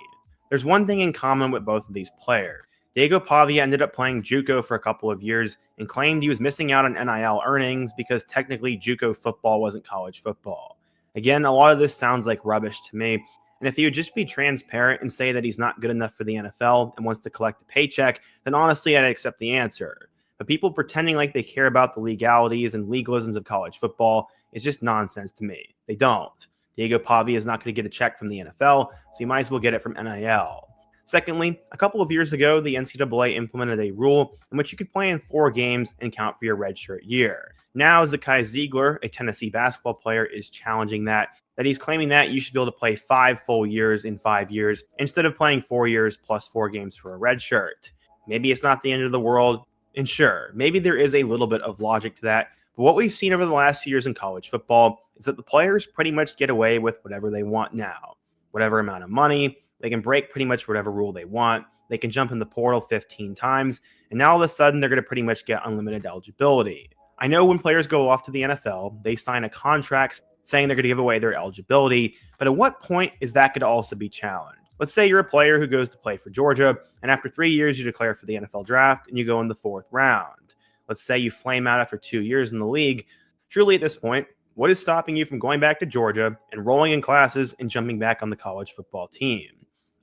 S6: There's one thing in common with both of these players. Diego Pavia ended up playing JUCO for a couple of years and claimed he was missing out on NIL earnings because technically JUCO football wasn't college football. Again, a lot of this sounds like rubbish to me, and if he would just be transparent and say that he's not good enough for the NFL and wants to collect a paycheck, then honestly I'd accept the answer. But people pretending like they care about the legalities and legalisms of college football is just nonsense to me. They don't. Diego Pavia is not going to get a check from the NFL, so you might as well get it from NIL. Secondly, a couple of years ago, the NCAA implemented a rule in which you could play in 4 games and count for your redshirt year. Now, Zakai Ziegler, a Tennessee basketball player, is challenging that he's claiming that you should be able to play 5 full years in 5 years instead of playing 4 years plus 4 games for a redshirt. Maybe it's not the end of the world, and sure, maybe there is a little bit of logic to that, but what we've seen over the last few years in college football is that the players pretty much get away with whatever they want now. Whatever amount of money, they can break pretty much whatever rule they want. They can jump in the portal 15 times, and now all of a sudden they're going to pretty much get unlimited eligibility. I know when players go off to the NFL, they sign a contract saying they're going to give away their eligibility, but at what point is that going to also be challenged? Let's say you're a player who goes to play for Georgia, and after 3 years, you declare for the NFL draft and you go in the 4th round. Let's say you flame out after 2 years in the league. Truly, at this point, what is stopping you from going back to Georgia, enrolling in classes, and jumping back on the college football team?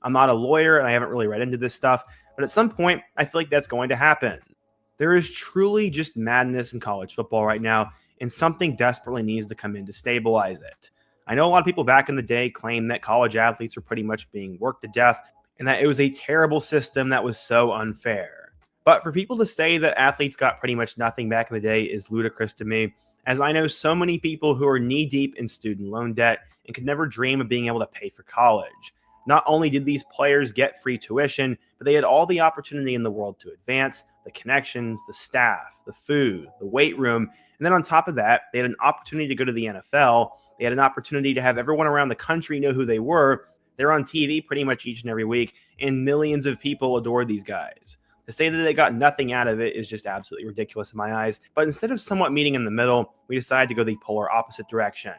S6: I'm not a lawyer and I haven't really read into this stuff, but at some point, I feel like that's going to happen. There is truly just madness in college football right now, and something desperately needs to come in to stabilize it. I know a lot of people back in the day claimed that college athletes were pretty much being worked to death and that it was a terrible system that was so unfair. But for people to say that athletes got pretty much nothing back in the day is ludicrous to me, as I know so many people who are knee-deep in student loan debt and could never dream of being able to pay for college. Not only did these players get free tuition, but they had all the opportunity in the world to advance, the connections, the staff, the food, the weight room, and then on top of that, they had an opportunity to go to the NFL. They had an opportunity to have everyone around the country know who they were. They're on TV pretty much each and every week, and millions of people adore these guys. To say that they got nothing out of it is just absolutely ridiculous in my eyes. But instead of somewhat meeting in the middle, we decided to go the polar opposite direction.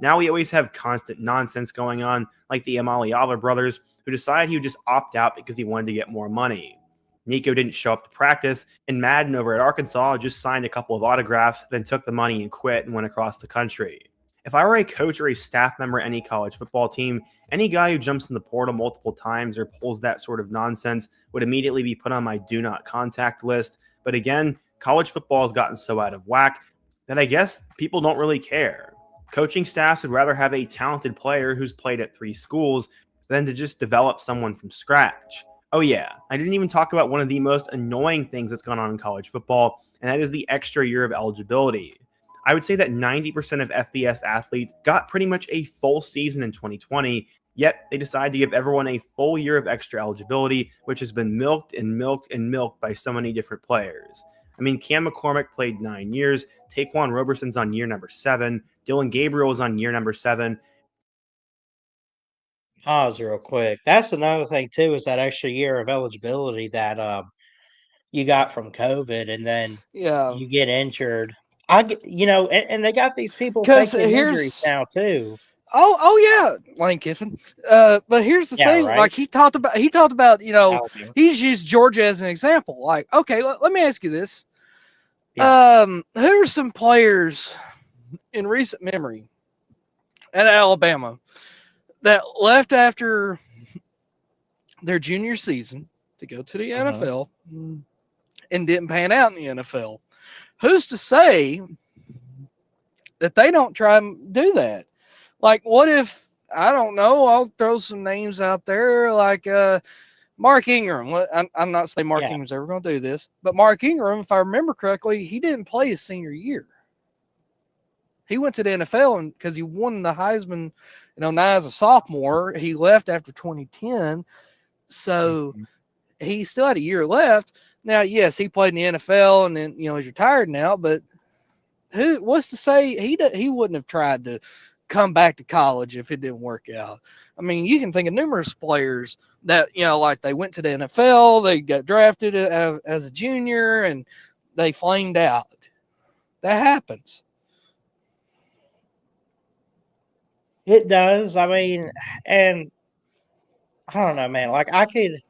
S6: Now we always have constant nonsense going on, like the Amaliala brothers, who decided he would just opt out because he wanted to get more money. Nico didn't show up to practice, and Madden over at Arkansas just signed a couple of autographs, then took the money and quit and went across the country. If I were a coach or a staff member at any college football team, any guy who jumps in the portal multiple times or pulls that sort of nonsense would immediately be put on my do not contact list. But again, college football has gotten so out of whack that I guess people don't really care. Coaching staffs would rather have a talented player who's played at 3 schools than to just develop someone from scratch. Oh yeah, I didn't even talk about one of the most annoying things that's gone on in college football, and that is the extra year of eligibility. I would say that 90% of FBS athletes got pretty much a full season in 2020, yet they decided to give everyone a full year of extra eligibility, which has been milked and milked and milked by so many different players. I mean, Cam McCormick played 9 years, Taquan Roberson's on year number 7, Dylan Gabriel is on year number 7.
S1: Pause real quick. That's another thing too, is that extra year of eligibility that you got from COVID, and then
S5: Yeah,
S1: you get injured. And they got these people
S5: because
S1: faking injuries
S5: here's
S1: now too.
S5: oh yeah, Lane Kiffin. But here's the
S1: Yeah,
S5: thing:
S1: right.
S5: like he talked about
S1: Alabama.
S5: he's used Georgia as an example. Like, okay, let me ask you this:
S1: Yeah.
S5: who are some players in recent memory at Alabama that left after their junior season to go to the
S1: Uh-huh.
S5: NFL and didn't pan out in the NFL? Who's to say that they don't try and do that? Like, what if, I don't know, I'll throw some names out there like Mark Ingram. I'm not saying Mark
S1: Yeah.
S5: Ingram's ever going to do this, but Mark Ingram, if I remember correctly, he didn't play his senior year. He went to the NFL and because he won the Heisman, now as a sophomore. He left after 2010, so
S1: Mhm.
S5: he still had a year left. Now, yes, he played in the NFL, and then he's retired now. But what's to say he wouldn't have tried to come back to college if it didn't work out? I mean, you can think of numerous players that like they went to the NFL, they got drafted as a junior, and they flamed out. That happens.
S1: It does. I mean, and I don't know, man. Like I could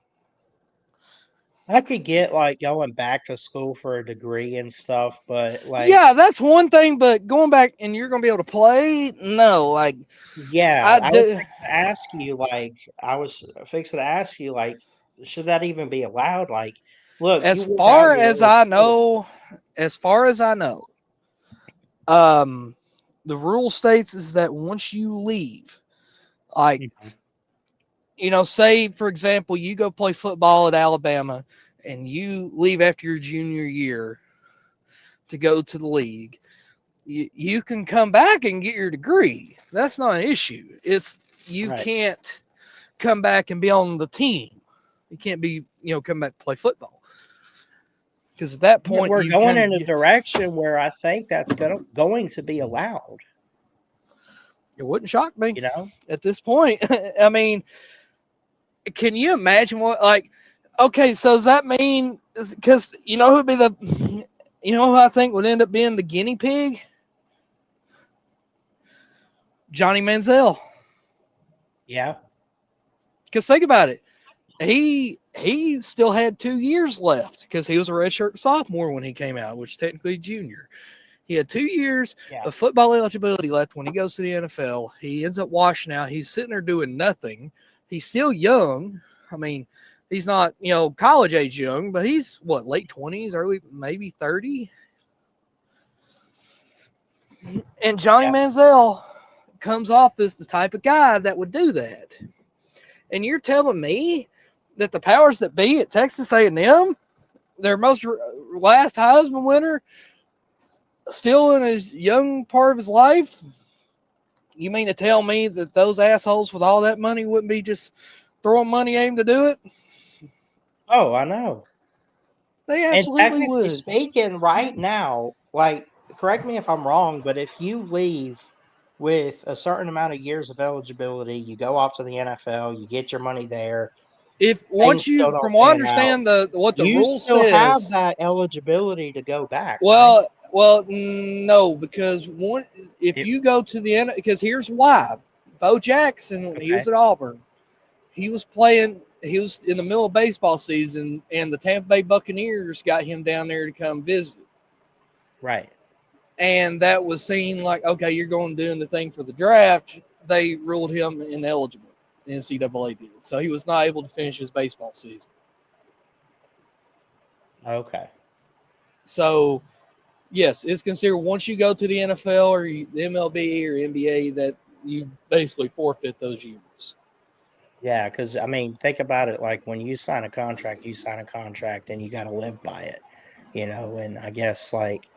S1: get like going back to school for a degree and stuff, but like,
S5: Yeah, that's one thing. But going back and you're going to be able to play, no. Like
S1: yeah,
S5: I do.
S1: I was fixing to ask you, like, should that even be allowed? Like, look, you
S5: As
S1: work out
S5: far
S1: your
S5: as I know, as far as I know, um, the rule states is that once you leave, like say for example, you go play football at Alabama and you leave after your junior year to go to the league, you can come back and get your degree. That's not an issue. It's you
S1: right.
S5: can't come back and be on the team. You can't be come back to play football because at that
S1: Yeah,
S5: point
S1: we're
S5: you
S1: going
S5: kind
S1: in a
S5: of.
S1: direction where I think that's going to be allowed.
S5: It wouldn't shock me
S1: You know?
S5: at this point. I mean, can you imagine what like? Okay, so does that mean because who'd be the who I think would end up being the guinea pig? Johnny Manziel.
S1: Yeah.
S5: Because think about it. He still had 2 years left because he was a redshirt sophomore when he came out, which is technically junior. He had 2 years
S1: Yeah.
S5: of football eligibility left when he goes to the NFL. He ends up washing out. He's sitting there doing nothing. He's still young. I mean, he's not, college age young, but he's what, late 20s, early maybe 30. And Johnny
S1: Yeah.
S5: Manziel comes off as the type of guy that would do that. And you're telling me that the powers that be at Texas A&M, their most last Heisman winner, still in his young part of his life, you mean to tell me that those assholes with all that money wouldn't be just throwing money at him to do it?
S1: Oh, I know.
S5: They
S1: And
S5: absolutely
S1: technically
S5: would.
S1: speaking, right now, like, correct me if I'm wrong, but if you leave with a certain amount of years of eligibility, you go off to the NFL, you get your money there,
S5: If
S1: things
S5: once
S1: still
S5: you,
S1: don't
S5: from what I
S1: pan out,
S5: understand, what the
S1: you
S5: rule
S1: still have
S5: says,
S1: that eligibility to go back, right?
S5: no, because if
S1: It,
S5: you go to the end, because here's why. Bo Jackson, when he
S1: okay,
S5: was at Auburn, he was in the middle of baseball season, and the Tampa Bay Buccaneers got him down there to come visit.
S1: right.
S5: And that was seen like, okay, you're going doing the thing for the draft. They ruled him ineligible. The NCAA did. So he was not able to finish his baseball season.
S1: Okay.
S5: So, yes, it's considered once you go to the NFL or the MLB or NBA that you basically forfeit those years.
S1: Yeah, because I mean, think about it. Like when you sign a contract, you sign a contract, and you got to live by it, And I guess like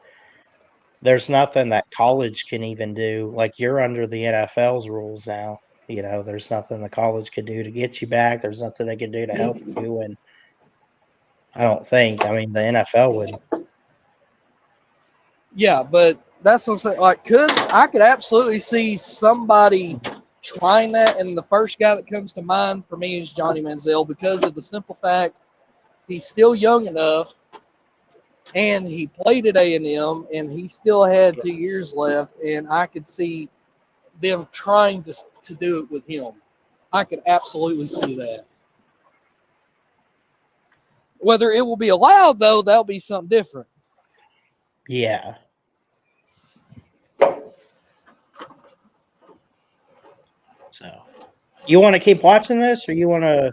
S1: there's nothing that college can even do. Like you're under the NFL's rules now. There's nothing the college could do to get you back. There's nothing they could do to help you. And I don't think. I mean, the NFL would.
S5: Yeah, but that's what I'm saying. Like, I could absolutely see somebody trying that, and the first guy that comes to mind for me is Johnny Manziel because of the simple fact he's still young enough, and he played at A&M, and he still had 2 years left, and I could see them trying to do it with him. I could absolutely see that. Whether it will be allowed, though, that'll be something different.
S1: Yeah. So, you want to keep watching this, or you want to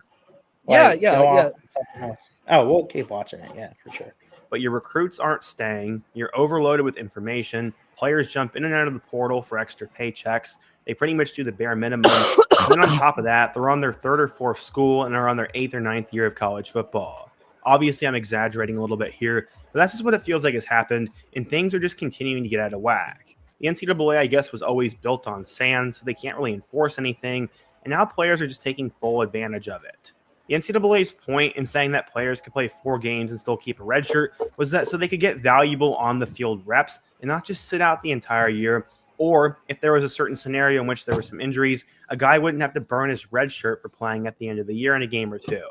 S1: go off
S5: Yeah.
S1: on something else? Oh, we'll keep watching it. Yeah, for sure.
S6: But your recruits aren't staying. You're overloaded with information. Players jump in and out of the portal for extra paychecks. They pretty much do the bare minimum. And then on top of that, they're on their third or fourth school and are on their 8th or 9th year of college football. Obviously, I'm exaggerating a little bit here, but that's just what it feels like has happened, and things are just continuing to get out of whack. The NCAA, I guess, was always built on sand, so they can't really enforce anything, and now players are just taking full advantage of it. The NCAA's point in saying that players could play 4 games and still keep a red shirt was that so they could get valuable on the field reps and not just sit out the entire year. Or if there was a certain scenario in which there were some injuries, a guy wouldn't have to burn his red shirt for playing at the end of the year in a game or two.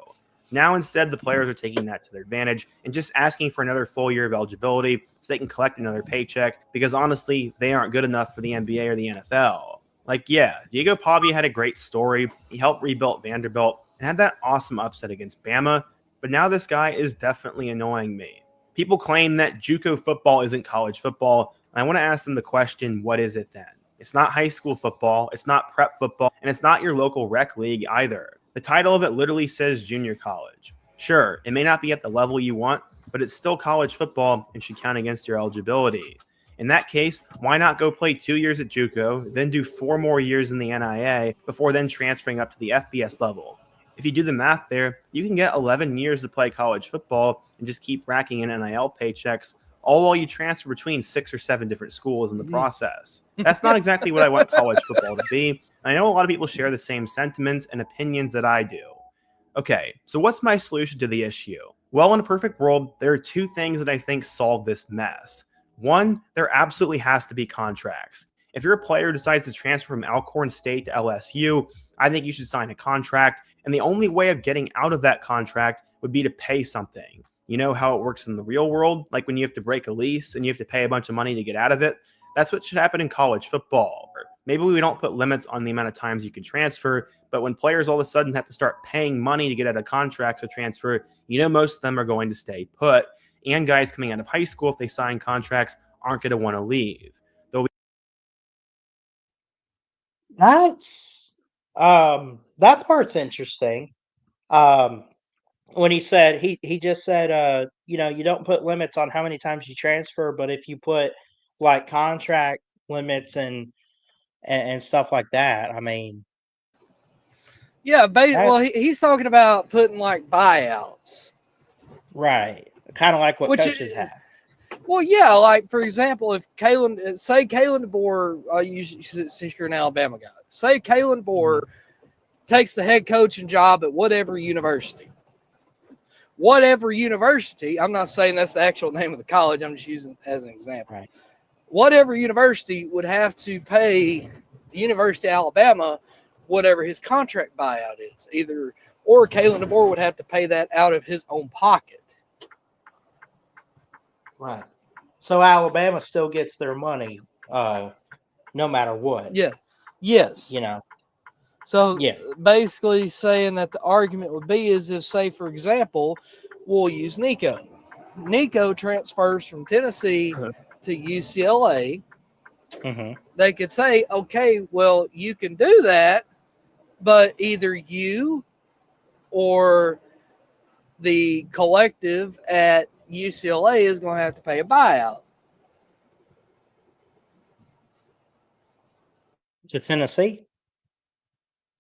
S6: Now, instead, the players are taking that to their advantage and just asking for another full year of eligibility so they can collect another paycheck because honestly, they aren't good enough for the NBA or the NFL. Like, yeah, Diego Pavia had a great story. He helped rebuild Vanderbilt and had that awesome upset against Bama, but now this guy is definitely annoying me. People claim that JUCO football isn't college football, and I want to ask them the question, what is it then? It's not high school football, it's not prep football, and it's not your local rec league either. The title of it literally says junior college. Sure, it may not be at the level you want, but it's still college football and should count against your eligibility. In that case, why not go play 2 years at JUCO, then do 4 more years in the NIA before then transferring up to the FBS level? If you do the math there, you can get 11 years to play college football and just keep racking in NIL paychecks, all while you transfer between 6 or 7 different schools in the process. That's not exactly what I want college football to be. I know a lot of people share the same sentiments and opinions that I do. Okay, so what's my solution to the issue? Well, in a perfect world, there are 2 things that I think solve this mess. One, there absolutely has to be contracts. If you're a player who decides to transfer from Alcorn State to LSU, I think you should sign a contract, and the only way of getting out of that contract would be to pay something. You know how it works in the real world, like when you have to break a lease and you have to pay a bunch of money to get out of it? That's what should happen in college football. maybe we don't put limits on the amount of times you can transfer, but when players all of a sudden have to start paying money to get out of contracts to transfer, most of them are going to stay put. And guys coming out of high school, if they sign contracts, aren't going to want to leave.
S1: That's that part's interesting. When he said he just said you don't put limits on how many times you transfer, but if you put like contract limits and stuff like that, I mean,
S5: Yeah, well,
S1: that's
S5: he's talking about putting like buyouts,
S1: right. Kind of like what
S5: which
S1: coaches have.
S5: well, yeah, like for example, if say Kalen DeBoer, since you're an Alabama guy, say Kalen DeBoer takes the head coaching job at whatever university. Whatever university, I'm not saying that's the actual name of the college, I'm just using it as an example.
S1: Right.
S5: Whatever university would have to pay the University of Alabama whatever his contract buyout is, or Kalen DeBoer would have to pay that out of his own pocket.
S1: Right. So Alabama still gets their money, no matter what.
S5: Yeah. Yes. So
S1: Yeah.
S5: basically saying that the argument would be is if, say, for example, we'll use Nico. Nico transfers from Tennessee to UCLA.
S1: Mm-hmm.
S5: They could say, okay, well, you can do that, but either you or the collective at UCLA is going to have to pay a buyout.
S1: To Tennessee?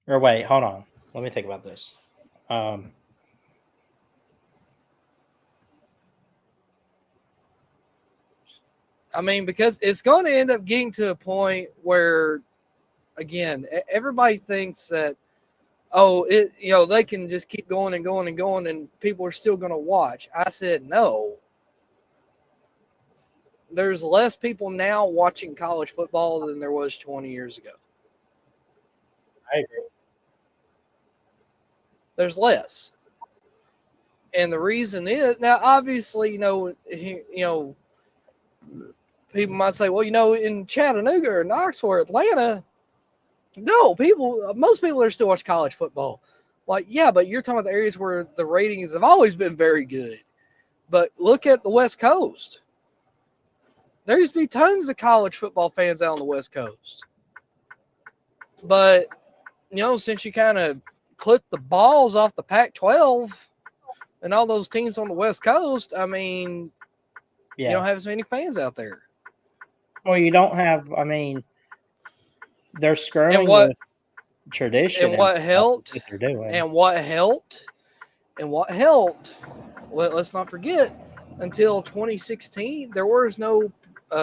S1: Or wait, hold on. Let me think about this.
S5: I mean, because it's going to end up getting to a point where, again, everybody thinks that, they can just keep going and going and going and people are still going to watch. I said, no. There's less people now watching college football than there was 20 years ago.
S1: I agree.
S5: There's less. And the reason is, now, obviously, people might say, well, in Chattanooga or Knoxville or Atlanta, no, most people are still watching college football. Like, yeah, but you're talking about the areas where the ratings have always been very good. But look at the West Coast. There used to be tons of college football fans out on the West Coast. But, since you kind of clipped the balls off the Pac-12 and all those teams on the West Coast, I mean, you don't have as many fans out there.
S1: Well, you don't have, I mean, they're screwing with tradition
S5: and what helped,
S1: what they're doing.
S5: And what helped, well, let's not forget, until 2016, there was no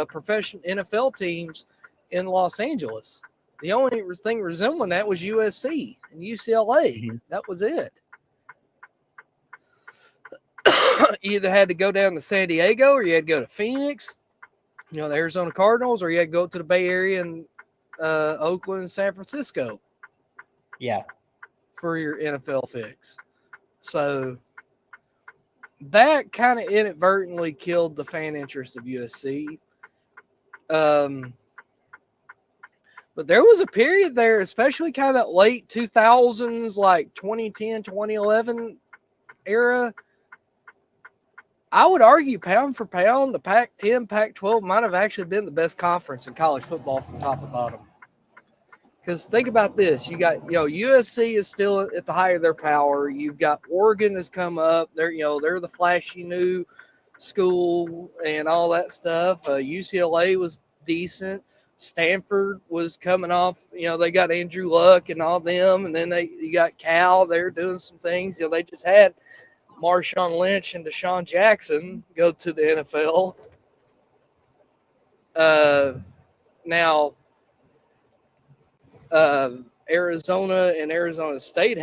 S5: professional NFL teams in Los Angeles. The only thing resembling that was USC and UCLA.
S1: Mm-hmm.
S5: That was it. You either had to go down to San Diego or you had to go to Phoenix, the Arizona Cardinals, or you had to go to the Bay Area and Oakland and San Francisco.
S1: Yeah.
S5: For your NFL fix. So that kind of inadvertently killed the fan interest of USC. But there was a period there, especially kind of late 2000s, like 2010, 2011 era. I would argue pound for pound, the Pac-10, Pac-12 might have actually been the best conference in college football from top to bottom. Because think about this, you got USC is still at the height of their power. You've got Oregon has come up. They're the flashy new school and all that stuff. UCLA was decent. Stanford was coming off. They got Andrew Luck and all them, and then you got Cal. They're doing some things. They just had Marshawn Lynch and Deshaun Jackson go to the NFL. Now. Arizona and Arizona State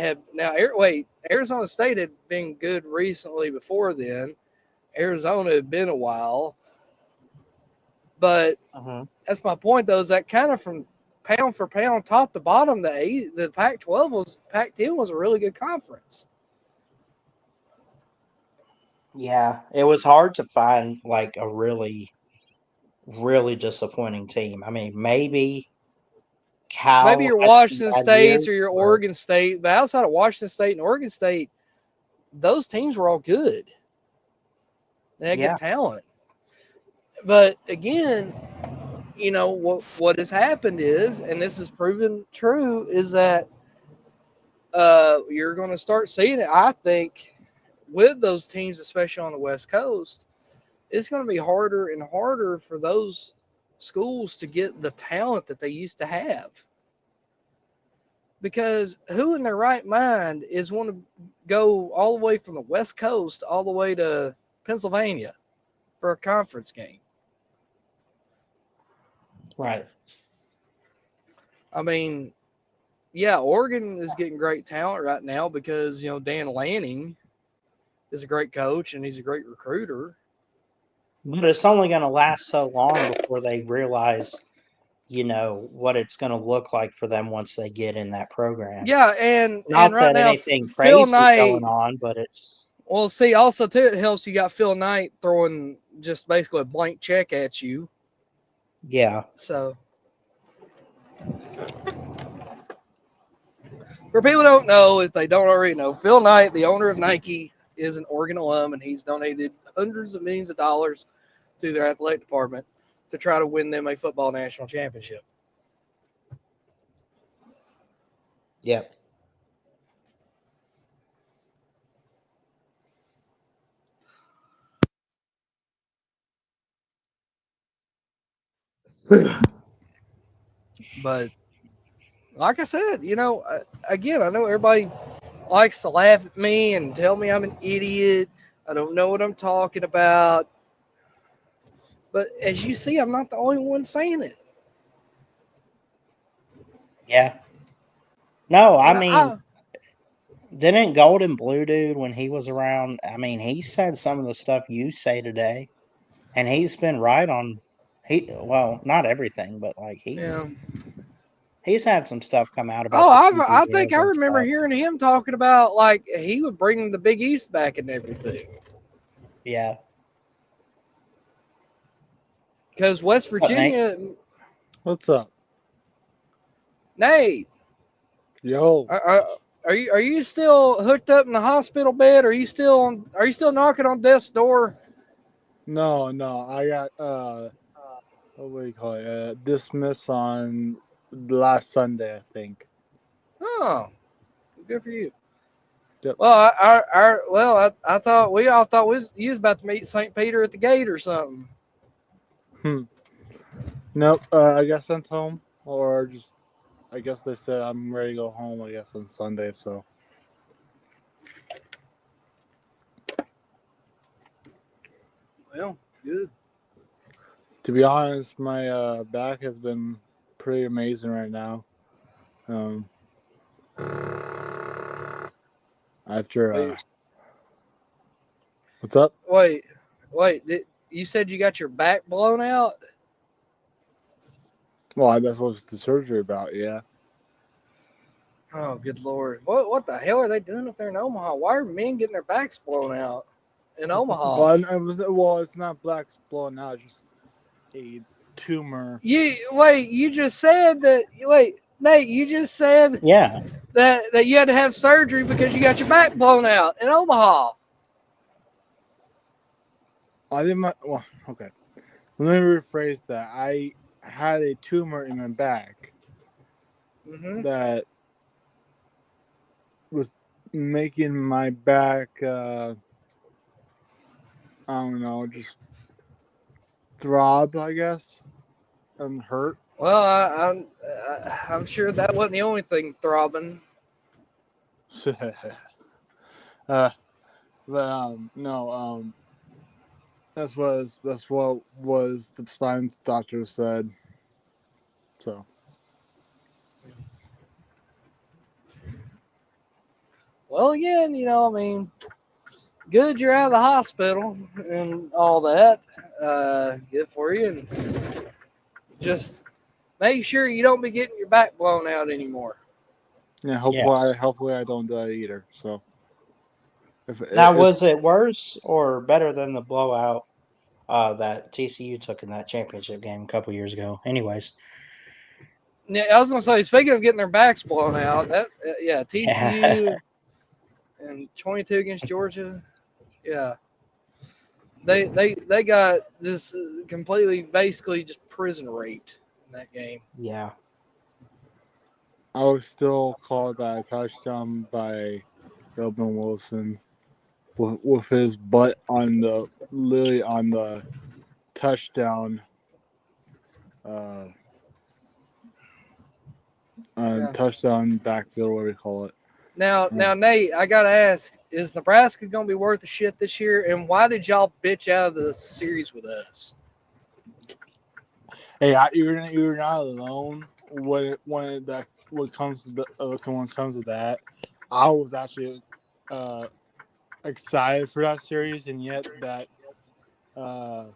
S5: Arizona State had been good recently before then. Arizona had been a while. But that's my point, though, is that kind of from pound for pound, top to bottom, the Pac-10 was a really good conference.
S1: Yeah, it was hard to find like a really, really disappointing team. I mean, maybe Cal
S5: maybe your
S1: had some
S5: Washington
S1: bad years,
S5: States or your
S1: but
S5: Oregon State, but outside of Washington State and Oregon State, those teams were all good. They had
S1: yeah,
S5: good talent. But again, what has happened is, and this is proven true, is that you're going to start seeing it. I think with those teams, especially on the West Coast, it's going to be harder and harder for those schools to get the talent that they used to have. Because who in their right mind is want to go all the way from the West Coast all the way to Pennsylvania for a conference game?
S1: right.
S5: I mean, yeah, Oregon is getting great talent right now because, Dan Lanning is a great coach and he's a great recruiter.
S1: But it's only going to last so long before they realize, what it's going to look like for them once they get in that program.
S5: Yeah, and
S1: Not
S5: right
S1: that
S5: now
S1: anything
S5: Phil
S1: crazy
S5: Knight.
S1: going on, but it's
S5: Well, see, also too, it helps you got Phil Knight throwing just basically a blank check at you.
S1: yeah,
S5: So, for people who don't know, if they don't already know, Phil Knight, the owner of Nike, is an Oregon alum, and he's donated hundreds of millions of dollars to their athletic department to try to win them a football national championship.
S1: yep.
S5: But like I said, again, I know everybody likes to laugh at me and tell me I'm an idiot. I don't know what I'm talking about. But as you see, I'm not the only one saying it.
S1: Yeah. No, I
S5: And
S1: mean, didn't Golden Blue Dude, when he was around, I mean, he said some of the stuff you say today, and he's been right on. Well, not everything, but like
S5: yeah.
S1: he's had some stuff come out about
S5: Oh,
S1: the TV
S5: I think
S1: deals
S5: I
S1: and
S5: remember
S1: stuff.
S5: hearing him talking about like he would bring the Big East back and everything
S1: Yeah.
S5: because West
S1: What, Nate?
S5: Virginia,
S10: What's up?
S5: Nate,
S10: Yo.
S5: are you still hooked up in the hospital bed? Are you still knocking on death's door?
S10: No, I got what do you call it? Dismissed on last Sunday, I think.
S5: Oh, good for you.
S10: Yep.
S5: Well, I thought we all thought you was about to meet St. Peter at the gate or something.
S10: Nope. I got sent home, or just I guess they said I'm ready to go home. I guess on Sunday. So.
S5: Well, good.
S10: To be honest, my back has been pretty amazing right now. After what's up?
S5: Wait. You said you got your back blown out?
S10: Well, that's what was the surgery about. Yeah.
S5: Oh, good lord! What the hell are they doing up there in Omaha? Why are men getting their backs blown out in Omaha?
S10: Well, it's not blacks blown out. It's just a tumor.
S5: You just said that. Wait, Nate, you just said
S1: Yeah.
S5: that you had to have surgery because you got your back blown out in Omaha.
S10: I didn't. Well, okay. Let me rephrase that. I had a tumor in my back that was making my back. I don't know, just throb, I guess, and hurt.
S5: Well, I'm sure that wasn't the only thing throbbing.
S10: But no, that's what was the spine doctor said. So.
S5: Well, again, I mean, good you're out of the hospital and all that. Good for you, and just make sure you don't be getting your back blown out anymore.
S10: Yeah, hopefully I don't die either. So.
S1: Now, was it worse or better than the blowout that TCU took in that championship game a couple years ago? Anyways.
S5: Yeah, I was gonna say, speaking of getting their backs blown out,
S1: Yeah.
S5: TCU and 22 against Georgia, yeah, they got just completely, basically just prison raped in that game.
S1: Yeah.
S10: I would still call that a touchdown by Robin Wilson with his butt on the literally on the touchdown.
S5: Yeah.
S10: Touchdown backfield, whatever you call it.
S5: Now, Nate, I gotta ask: is Nebraska gonna be worth the shit this year? And why did y'all bitch out of the series with us?
S10: Hey, you're not alone when it comes to that. I was actually excited for that series, and yet that I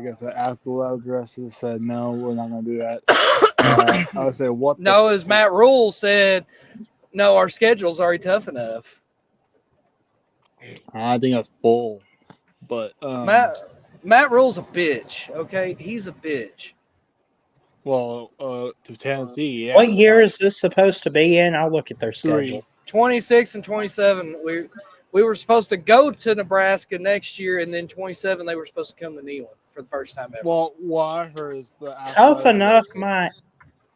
S10: guess the athletic director said no, we're not gonna do that. I would say what the
S5: No, as Matt Rule said, no, our schedule's already tough enough.
S10: I think that's bull. But
S5: Matt Rule's a bitch. Okay, he's a bitch.
S10: well, to Tennessee, yeah.
S1: What year is this supposed to be in? I'll look at their schedule.
S5: 26 and 27. We were supposed to go to Nebraska next year, and then 27 they were supposed to come to Neyland for the first time ever.
S10: Well, what I heard is the
S1: Tough
S10: athletic
S1: enough,
S10: director.
S1: my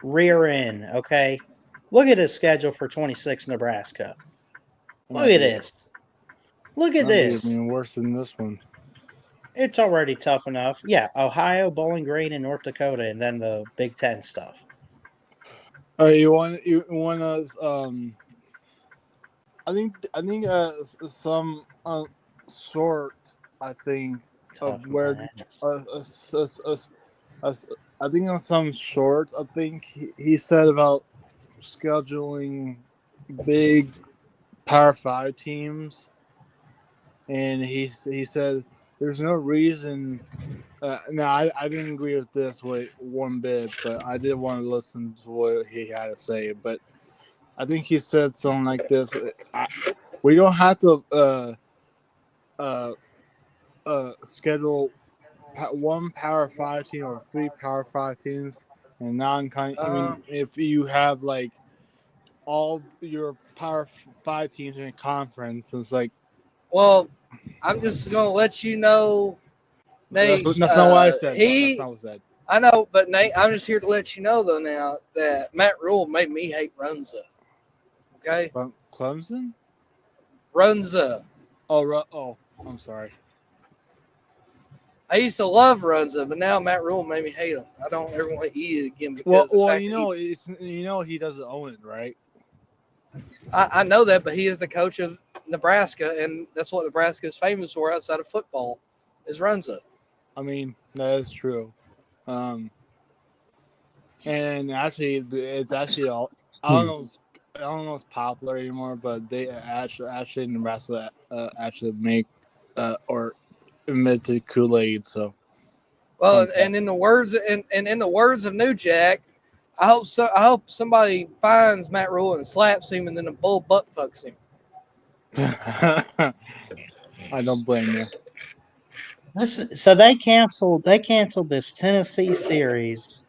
S1: rear end. Okay, look at his schedule for 26 Nebraska. Look at this. Look at
S10: Might be
S1: this.
S10: even worse than this one.
S1: It's already tough enough. Yeah, Ohio, Bowling Green, and North Dakota, and then the Big Ten stuff.
S10: You want us I think some sort I think of where I think on some short I think he said about scheduling big Power 5 teams, and he said there's no reason. No, I didn't agree with this one bit, but I did want to listen to what he had to say. But I think he said something like this: we don't have to schedule one Power 5 team or 3 Power 5 teams, and non-con. I mean, if you have like all your Power 5 teams in a conference, it's like.
S5: Well, I'm just gonna let you know, Nate.
S10: That's not what I said. That's not what I said.
S5: I know, but Nate, I'm just here to let you know though now that Matt Rule made me hate Runza. Okay.
S10: Clemson.
S5: Runza.
S10: Oh, I'm sorry.
S5: I used to love Runza, but now Matt Rule made me hate him. I don't ever want to eat it again because
S10: he doesn't own it, right?
S5: I know that, but he is the coach of Nebraska, and that's what Nebraska is famous for outside of football, is Runza.
S10: I mean, that is true. And actually, it's actually all. I don't know if it's popular anymore, but they actually Nebraska actually make or invented Kool-Aid. So,
S5: well, and in the words and in the words of New Jack, I hope somebody finds Matt Rule and slaps him, and then the bull butt fucks him.
S10: I don't blame you.
S1: So they canceled this Tennessee series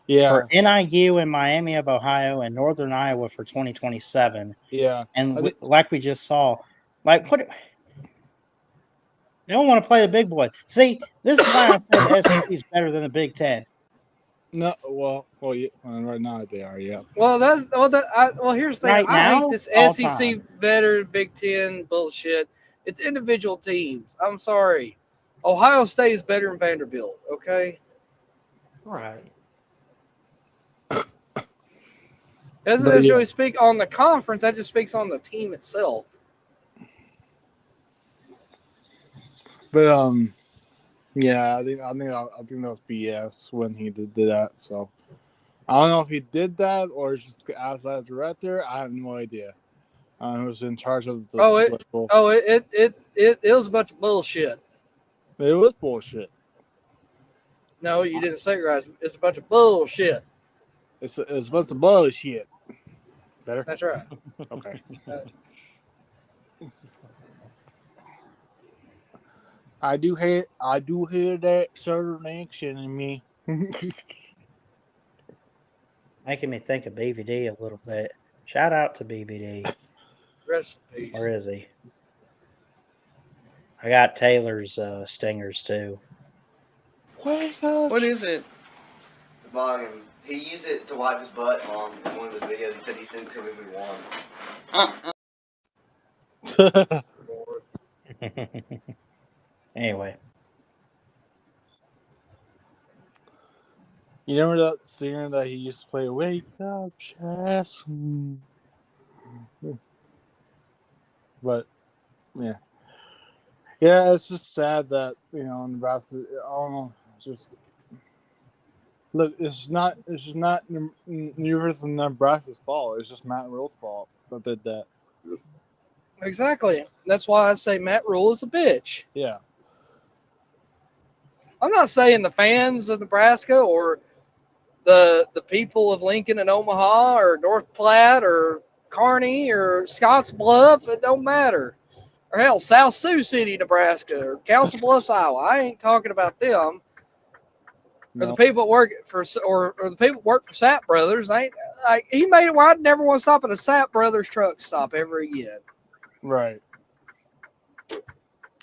S1: for NIU and Miami of Ohio and Northern Iowa for 2027.
S10: Yeah.
S1: And like we just saw, like what they don't want to play the big boy. See, this is why I said the SEC is better than the Big Ten.
S10: No, well, yeah, right now they are, yeah.
S5: Well, here's the thing.
S1: Right
S5: I hate
S1: now,
S5: this
S1: all
S5: SEC
S1: time.
S5: better Big Ten bullshit. It's individual teams. I'm sorry. Ohio State is better than Vanderbilt, okay?
S1: Right.
S5: Doesn't necessarily speak on the conference, that just speaks on the team itself.
S10: But yeah, I think that was BS when he did that. So I don't know if he did that or just athletic director. I have no idea. Who's in charge of the
S5: It was a bunch of bullshit.
S10: It was bullshit.
S5: No, you didn't say it right. It's a bunch of bullshit.
S10: It's a bunch of bullshit. Better?
S5: That's right.
S10: Okay. I do hear that southern accent in me.
S1: Making me think of BVD a little bit. Shout out to BVD.
S5: Rest in peace.
S1: Where is he? I got Taylor's stingers too.
S11: What is it? The volume. He used it to wipe his butt on one of his videos. He said he sent it to me if he won.
S1: Anyway.
S10: You remember that singer that he used to play? Wake up, Jasmine. But yeah, it's just sad that Nebraska. I don't know. It's just look. It's just not University of Nebraska's fault. It's just Matt Rule's fault that did that.
S5: Exactly. That's why I say Matt Rule is a bitch.
S10: Yeah.
S5: I'm not saying the fans of Nebraska or the people of Lincoln and Omaha or North Platte or Kearney or Scottsbluff, it don't matter. Or hell, South Sioux City, Nebraska, or Council Bluffs, Iowa. I ain't talking about them.
S10: No.
S5: Or the people that work for, or the people that work for Sapp Brothers. He made it where I'd never want to stop at a Sapp Brothers truck stop ever again.
S10: Right. I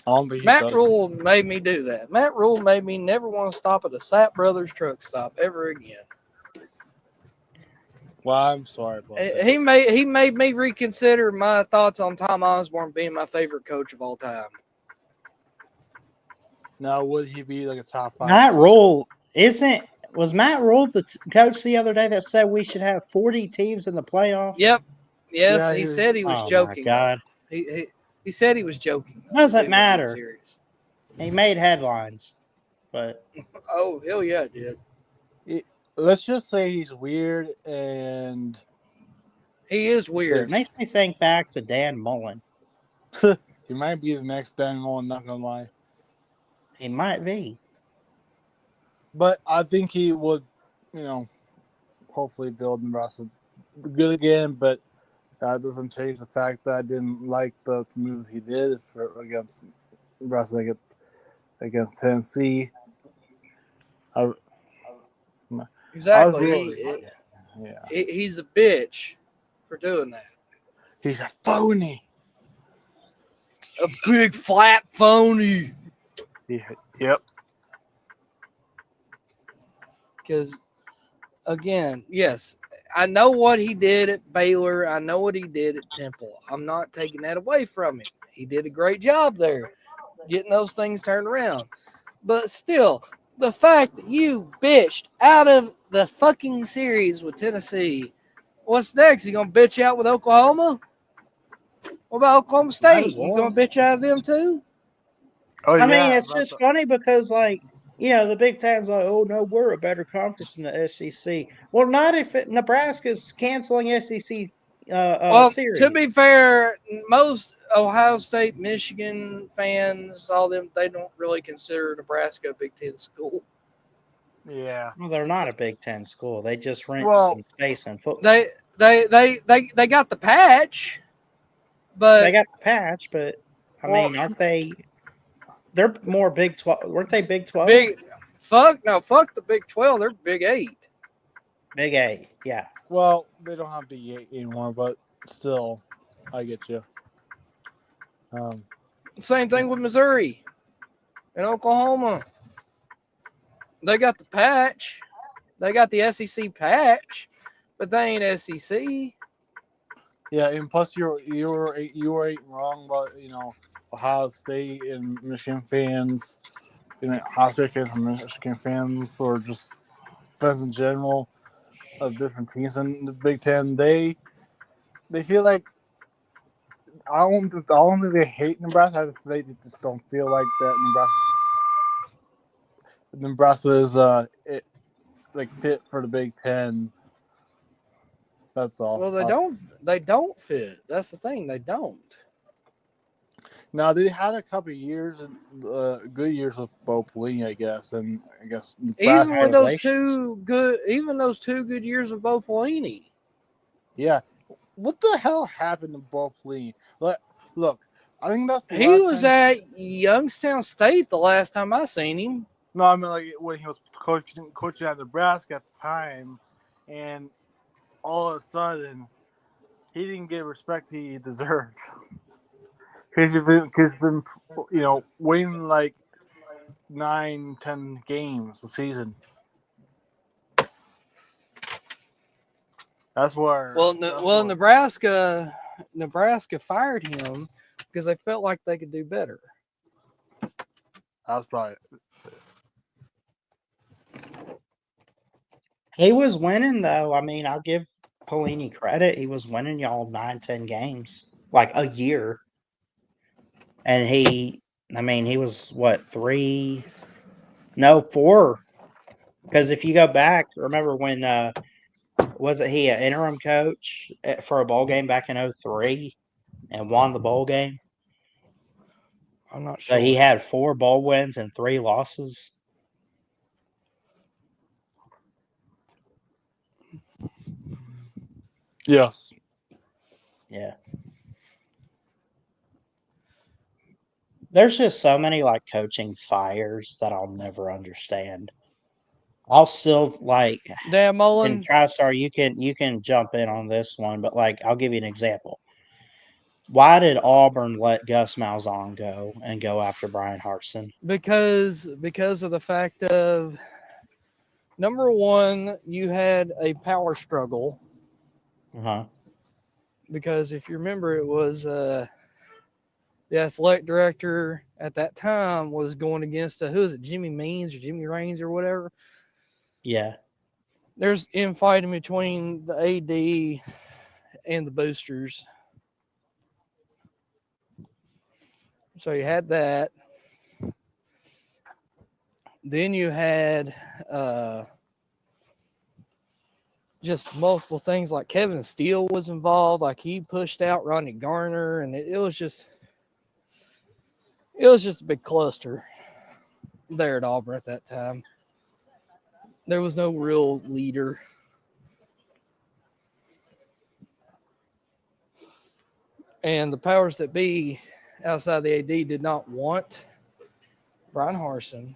S10: don't think
S5: Matt Rule made me do that. Matt Rule made me never want to stop at a Sapp Brothers truck stop ever again.
S10: Well, I'm sorry about that.
S5: He made me reconsider my thoughts on Tom Osborne being my favorite coach of all time.
S10: Now, would he be like a top 5?
S1: Matt Rule was Matt Rule the coach the other day that said we should have 40 teams in the playoff?
S5: Yep. Yes,
S10: Yeah,
S5: he said he was
S1: oh
S5: joking.
S1: My God.
S5: He said he was joking.
S1: Doesn't matter.
S5: Serious.
S1: He made headlines, but
S5: oh hell yeah, it did.
S10: Let's just say he's weird and
S5: he is weird.
S1: It makes me think back to Dan Mullen.
S10: He might be the next Dan Mullen, not gonna lie.
S1: He might be.
S10: But I think he would, hopefully build Nebraska good again, but that doesn't change the fact that I didn't like the moves he did against Nebraska against Tennessee.
S5: Exactly. He's a bitch for doing that.
S10: He's a phony.
S5: A big flat phony.
S10: Yep.
S5: Because, again, yes, I know what he did at Baylor. I know what he did at Temple. I'm not taking that away from him. He did a great job there, getting those things turned around. But still, the fact that you bitched out of the fucking series with Tennessee, what's next? You gonna bitch out with Oklahoma? What about Oklahoma State? You gonna bitch out of them too?
S10: Oh,
S1: I mean, it's just funny because, the Big Ten's like, oh, no, we're a better conference than the SEC. Well, not if Nebraska's canceling SEC series.
S5: To be fair, most Ohio State, Michigan fans, all them, they don't really consider Nebraska a Big Ten school.
S10: Yeah.
S1: Well, they're not a Big Ten school. They just rent some space in football.
S5: They got the patch, but
S1: they got the patch, but I mean, aren't they? They're more Big 12. Weren't they Big 12?
S5: Fuck the Big 12. They're Big 8.
S1: Big 8, yeah.
S10: Well, they don't have Big 8 anymore, but still, I get you.
S5: Same thing with Missouri and Oklahoma. They got the patch. They got the SEC patch, but they ain't SEC.
S10: Yeah, and plus you were wrong about Ohio State and Michigan fans, Ohio State fans and Michigan fans, or just fans in general of different teams in the Big Ten. They feel like I don't think they hate Nebraska. They just don't feel like that Nebraska is fit for the Big Ten. That's all.
S5: Well, they don't fit. That's the thing. They don't.
S10: Now they had a couple of years, good years with Bo Pelini, I guess, and I guess Nebraska.
S5: Even those two good years of Bo Pelini.
S10: Yeah, what the hell happened to Bo Pelini? Look, I think that's
S5: he was at Youngstown State the last time I seen him.
S10: No, I mean when he was coaching at Nebraska at the time, and all of a sudden he didn't get respect he deserved. He's been winning like 9-10 games a season. That's where.
S5: Nebraska fired him because they felt like they could do better.
S10: That's probably.
S1: He was winning though. I mean, I'll give Pelini credit. He was winning y'all 9-10 games, like a year. And he was what, 4. Because if you go back, remember when wasn't he an interim coach for a bowl game back in 03 and won the bowl game?
S5: I'm not
S1: So
S5: sure.
S1: he had 4 bowl wins and 3 losses.
S10: Yes.
S1: Yeah. There's just so many like coaching fires that I'll never understand. I'll still like
S5: Dan
S1: and
S5: Mullen,
S1: TriStar, you can jump in on this one, but like I'll give you an example. Why did Auburn let Gus Malzahn go and go after Brian Harsin?
S5: because of the fact of number one, you had a power struggle.
S1: Uh-huh.
S5: Because if you remember, it was the athletic director at that time was going against who is it, Jimmy Means or Jimmy Raines or whatever.
S1: Yeah.
S5: There's infighting between the AD and the boosters. So you had that. Then you had just multiple things like Kevin Steele was involved. Like he pushed out Rodney Garner, and it was just a big cluster there at Auburn at that time. There was no real leader. And the powers that be outside the AD did not want Brian Harsin.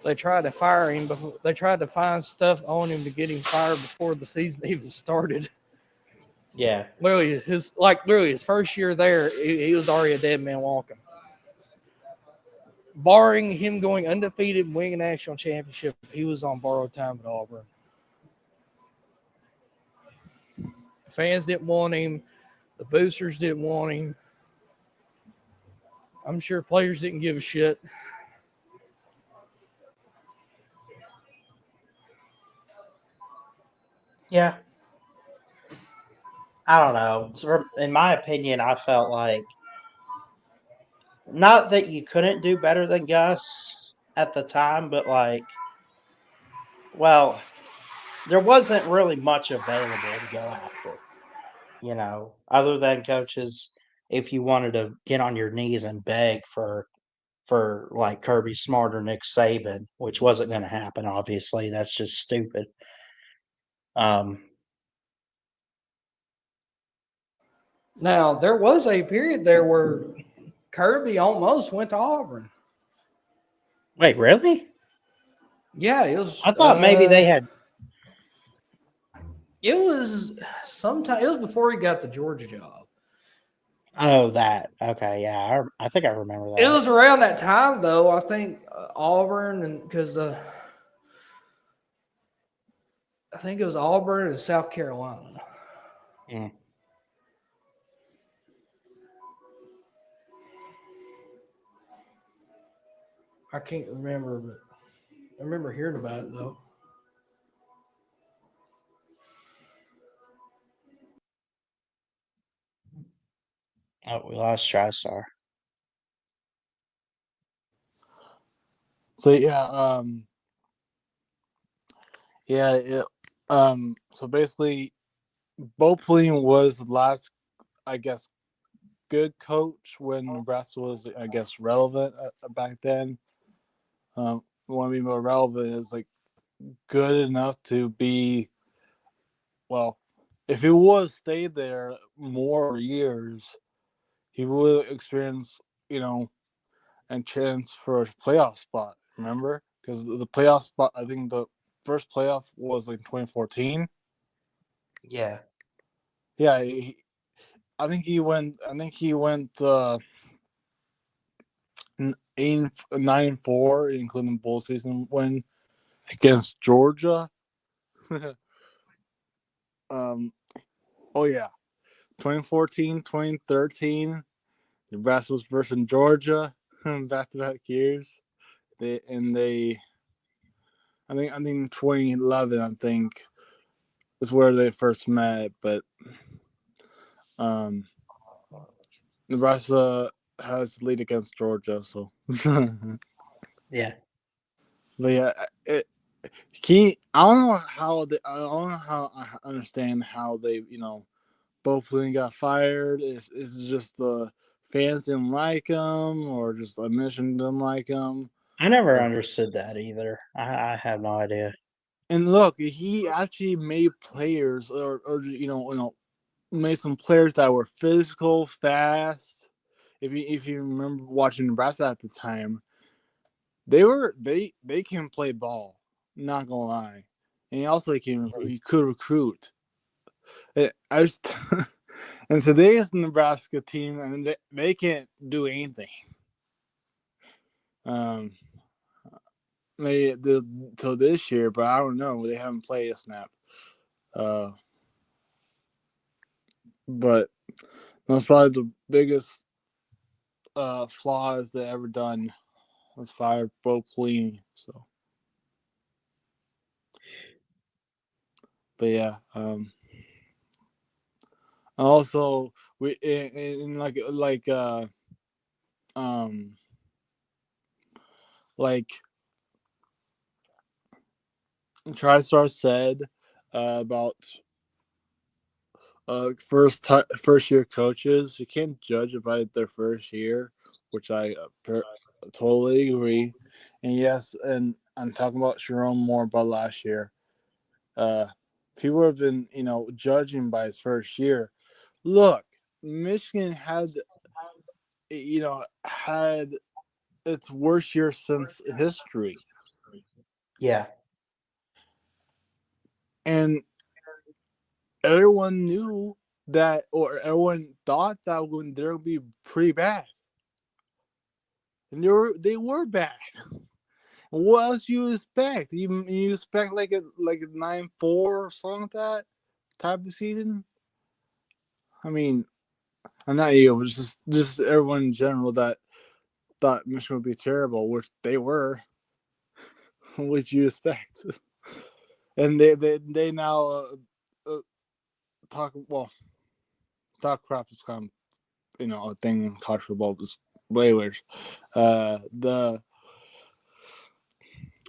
S5: They tried to fire him, but they tried to find stuff on him to get him fired before the season even started.
S1: Yeah.
S5: Literally his first year there, he was already a dead man walking. Barring him going undefeated and winning a national championship, he was on borrowed time at Auburn. Fans didn't want him. The boosters didn't want him. I'm sure players didn't give a shit.
S1: Yeah. I don't know. In my opinion, I felt like not that you couldn't do better than Gus at the time, but like, well, there wasn't really much available to go after, other than coaches. If you wanted to get on your knees and beg for like Kirby Smart or Nick Saban, which wasn't going to happen. Obviously, that's just stupid.
S5: Now, there was a period there where Kirby almost went to Auburn.
S1: Wait, really?
S5: Yeah, it was.
S1: I thought maybe they had.
S5: It was sometime. It was before he got the Georgia job.
S1: Oh, that. Okay, yeah, I think I remember that.
S5: It was around that time, though. I think Auburn, and because I think it was Auburn and South Carolina.
S1: Mm.
S5: I can't remember, but I remember hearing about it though.
S1: Oh, we lost TriStar.
S10: So so basically, Bo Pelini was the last, I guess, good coach when Nebraska was, I guess, relevant back then. Want to be more relevant is like good enough to be, well, if he would have stayed there more years, he would experience, and chance for a playoff spot. Remember, because the playoff spot, I think the first playoff was like 2014.
S1: Yeah.
S10: Yeah, I think he went. I think he went 9-4, including bowl season win against Georgia. Oh yeah, 2014, 2013, Nebraska was versus Georgia back-to-back years. I think 2011, I think, is where they first met. But Nebraska has the lead against Georgia, so.
S1: Yeah.
S10: But yeah, I don't know how I understand how they, Bo Pelini got fired. Is it just the fans didn't like him, or just the admission didn't like him?
S1: I never understood that either. I have no idea.
S10: And look, he actually made players, or made some players that were physical, fast. If you remember watching Nebraska at the time, they can play ball. Not gonna lie, and he could recruit. I just and today's Nebraska team, and they can't do anything. Maybe till this year, but I don't know. They haven't played a snap. But that's probably the biggest flaws they ever done. Was fired Bo Pelini. So, but yeah. Also, we in like TriStar said about first year coaches. You can't judge about their first year, which I totally agree. And yes, and I'm talking about Jerome more about last year. People have been judging by his first year. Look, Michigan had had its worst year since history,
S1: Yeah.
S10: and everyone knew that, or everyone thought that when they would be pretty bad, and they were bad. What else you expect? You expect like a 9-4 or something like that type of season? I mean, I'm not you, but just everyone in general that thought Michigan would be terrible, which they were. What you expect? And they now talk crap is kind of a thing in college football, was way worse.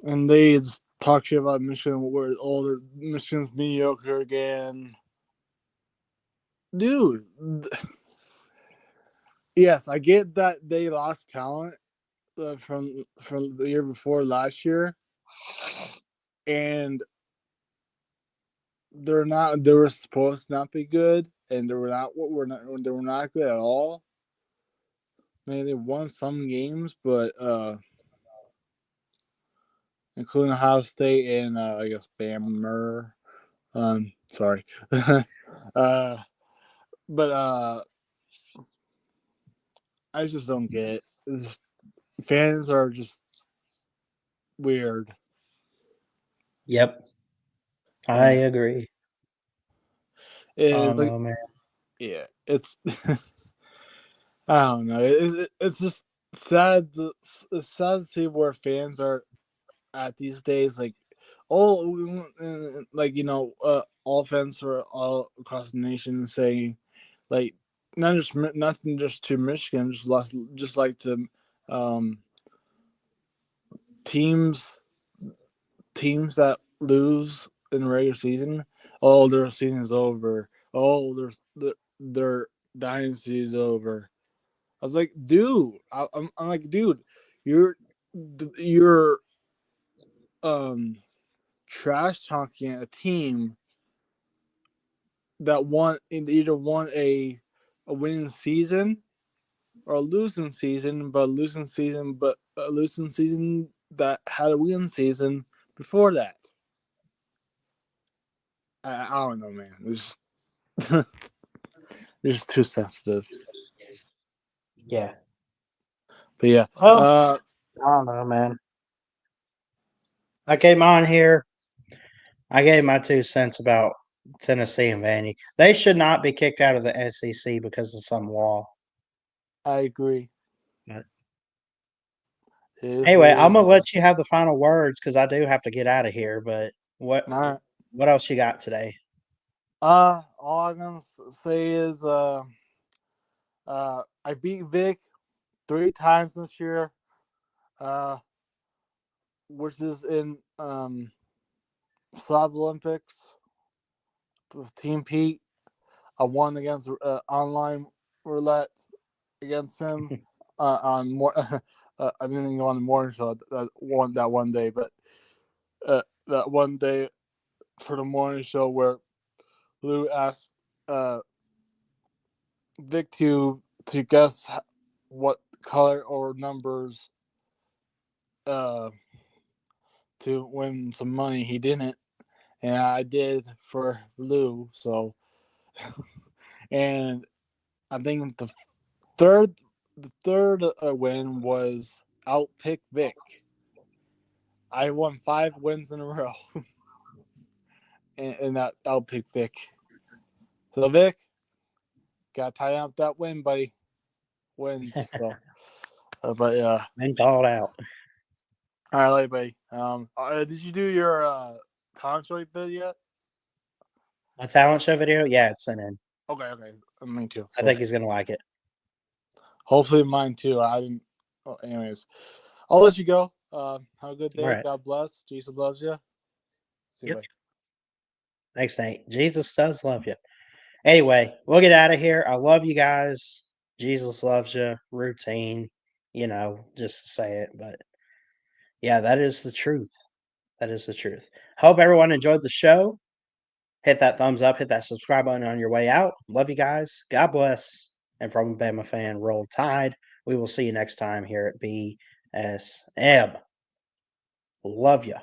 S10: And they just talk shit about Michigan, where all the Michigan's mediocre again. Dude, yes, I get that they lost talent from the year before last year, and they were supposed to not be good, and they were not good at all. Maybe they won some games, but including Ohio State and I guess Bammer. Sorry. But I just don't get it. Fans are just weird.
S1: Yep. I agree. I
S10: It's
S1: don't
S10: like,
S1: know, man.
S10: yeah, it's I don't know. It's just sad. It's sad to see where fans are at these days. Like, offense or all across the nation saying, like, nothing just to Michigan, just like to teams that lose in the regular season. Oh, their season is over. Oh, their dynasty is over. I was like, dude, I'm like, dude, you're trash talking a team that either won a winning season or a losing season, but a losing season that had a winning season before that. I don't know, man. It's just You're just too sensitive.
S1: Yeah.
S10: But yeah,
S1: Well, I don't know, man. I came on here. I gave my 2 cents about Tennessee and Vandy. They should not be kicked out of the SEC because of some law.
S10: I agree.
S1: But
S10: It is
S1: anyway,
S10: what it
S1: I'm
S10: is.
S1: gonna let you have the final words because I do have to get out of here. But
S10: All right.
S1: what else you got today?
S10: All I'm gonna say is, I beat Vic 3 times this year, which is in Slab Olympics with Team Pete. I won against online roulette against him on more. I didn't go on the morning show that one day, but that one day for the morning show where Lou asked Vic to guess what color or numbers to win some money. He didn't, and I did for Lou. So, and I think third the third win was outpick Vic. I won 5 wins in a row, and that outpick Vic. So Vic, got to tie out that win, buddy. Wins. So, but yeah.
S1: Been called out.
S10: All right, later, buddy. Did you do your talent show bit yet?
S1: My talent show video? Yeah, it's sent in.
S10: Okay. Me too.
S1: I
S10: So
S1: think he's gonna like it.
S10: hopefully mine too. I didn't. Oh, anyways, I'll let you go. Have a good day.
S1: Right.
S10: God bless. Jesus loves you. See you,
S1: Yep.
S10: buddy.
S1: Thanks, Nate. Jesus does love you. Anyway, we'll get out of here. I love you guys. Jesus loves you. Routine, just to say it. But yeah, that is the truth. That is the truth. Hope everyone enjoyed the show. Hit that thumbs up, hit that subscribe button on your way out. Love you guys. God bless. And from a Bama fan, roll tide. We will see you next time here at BSM. Love you.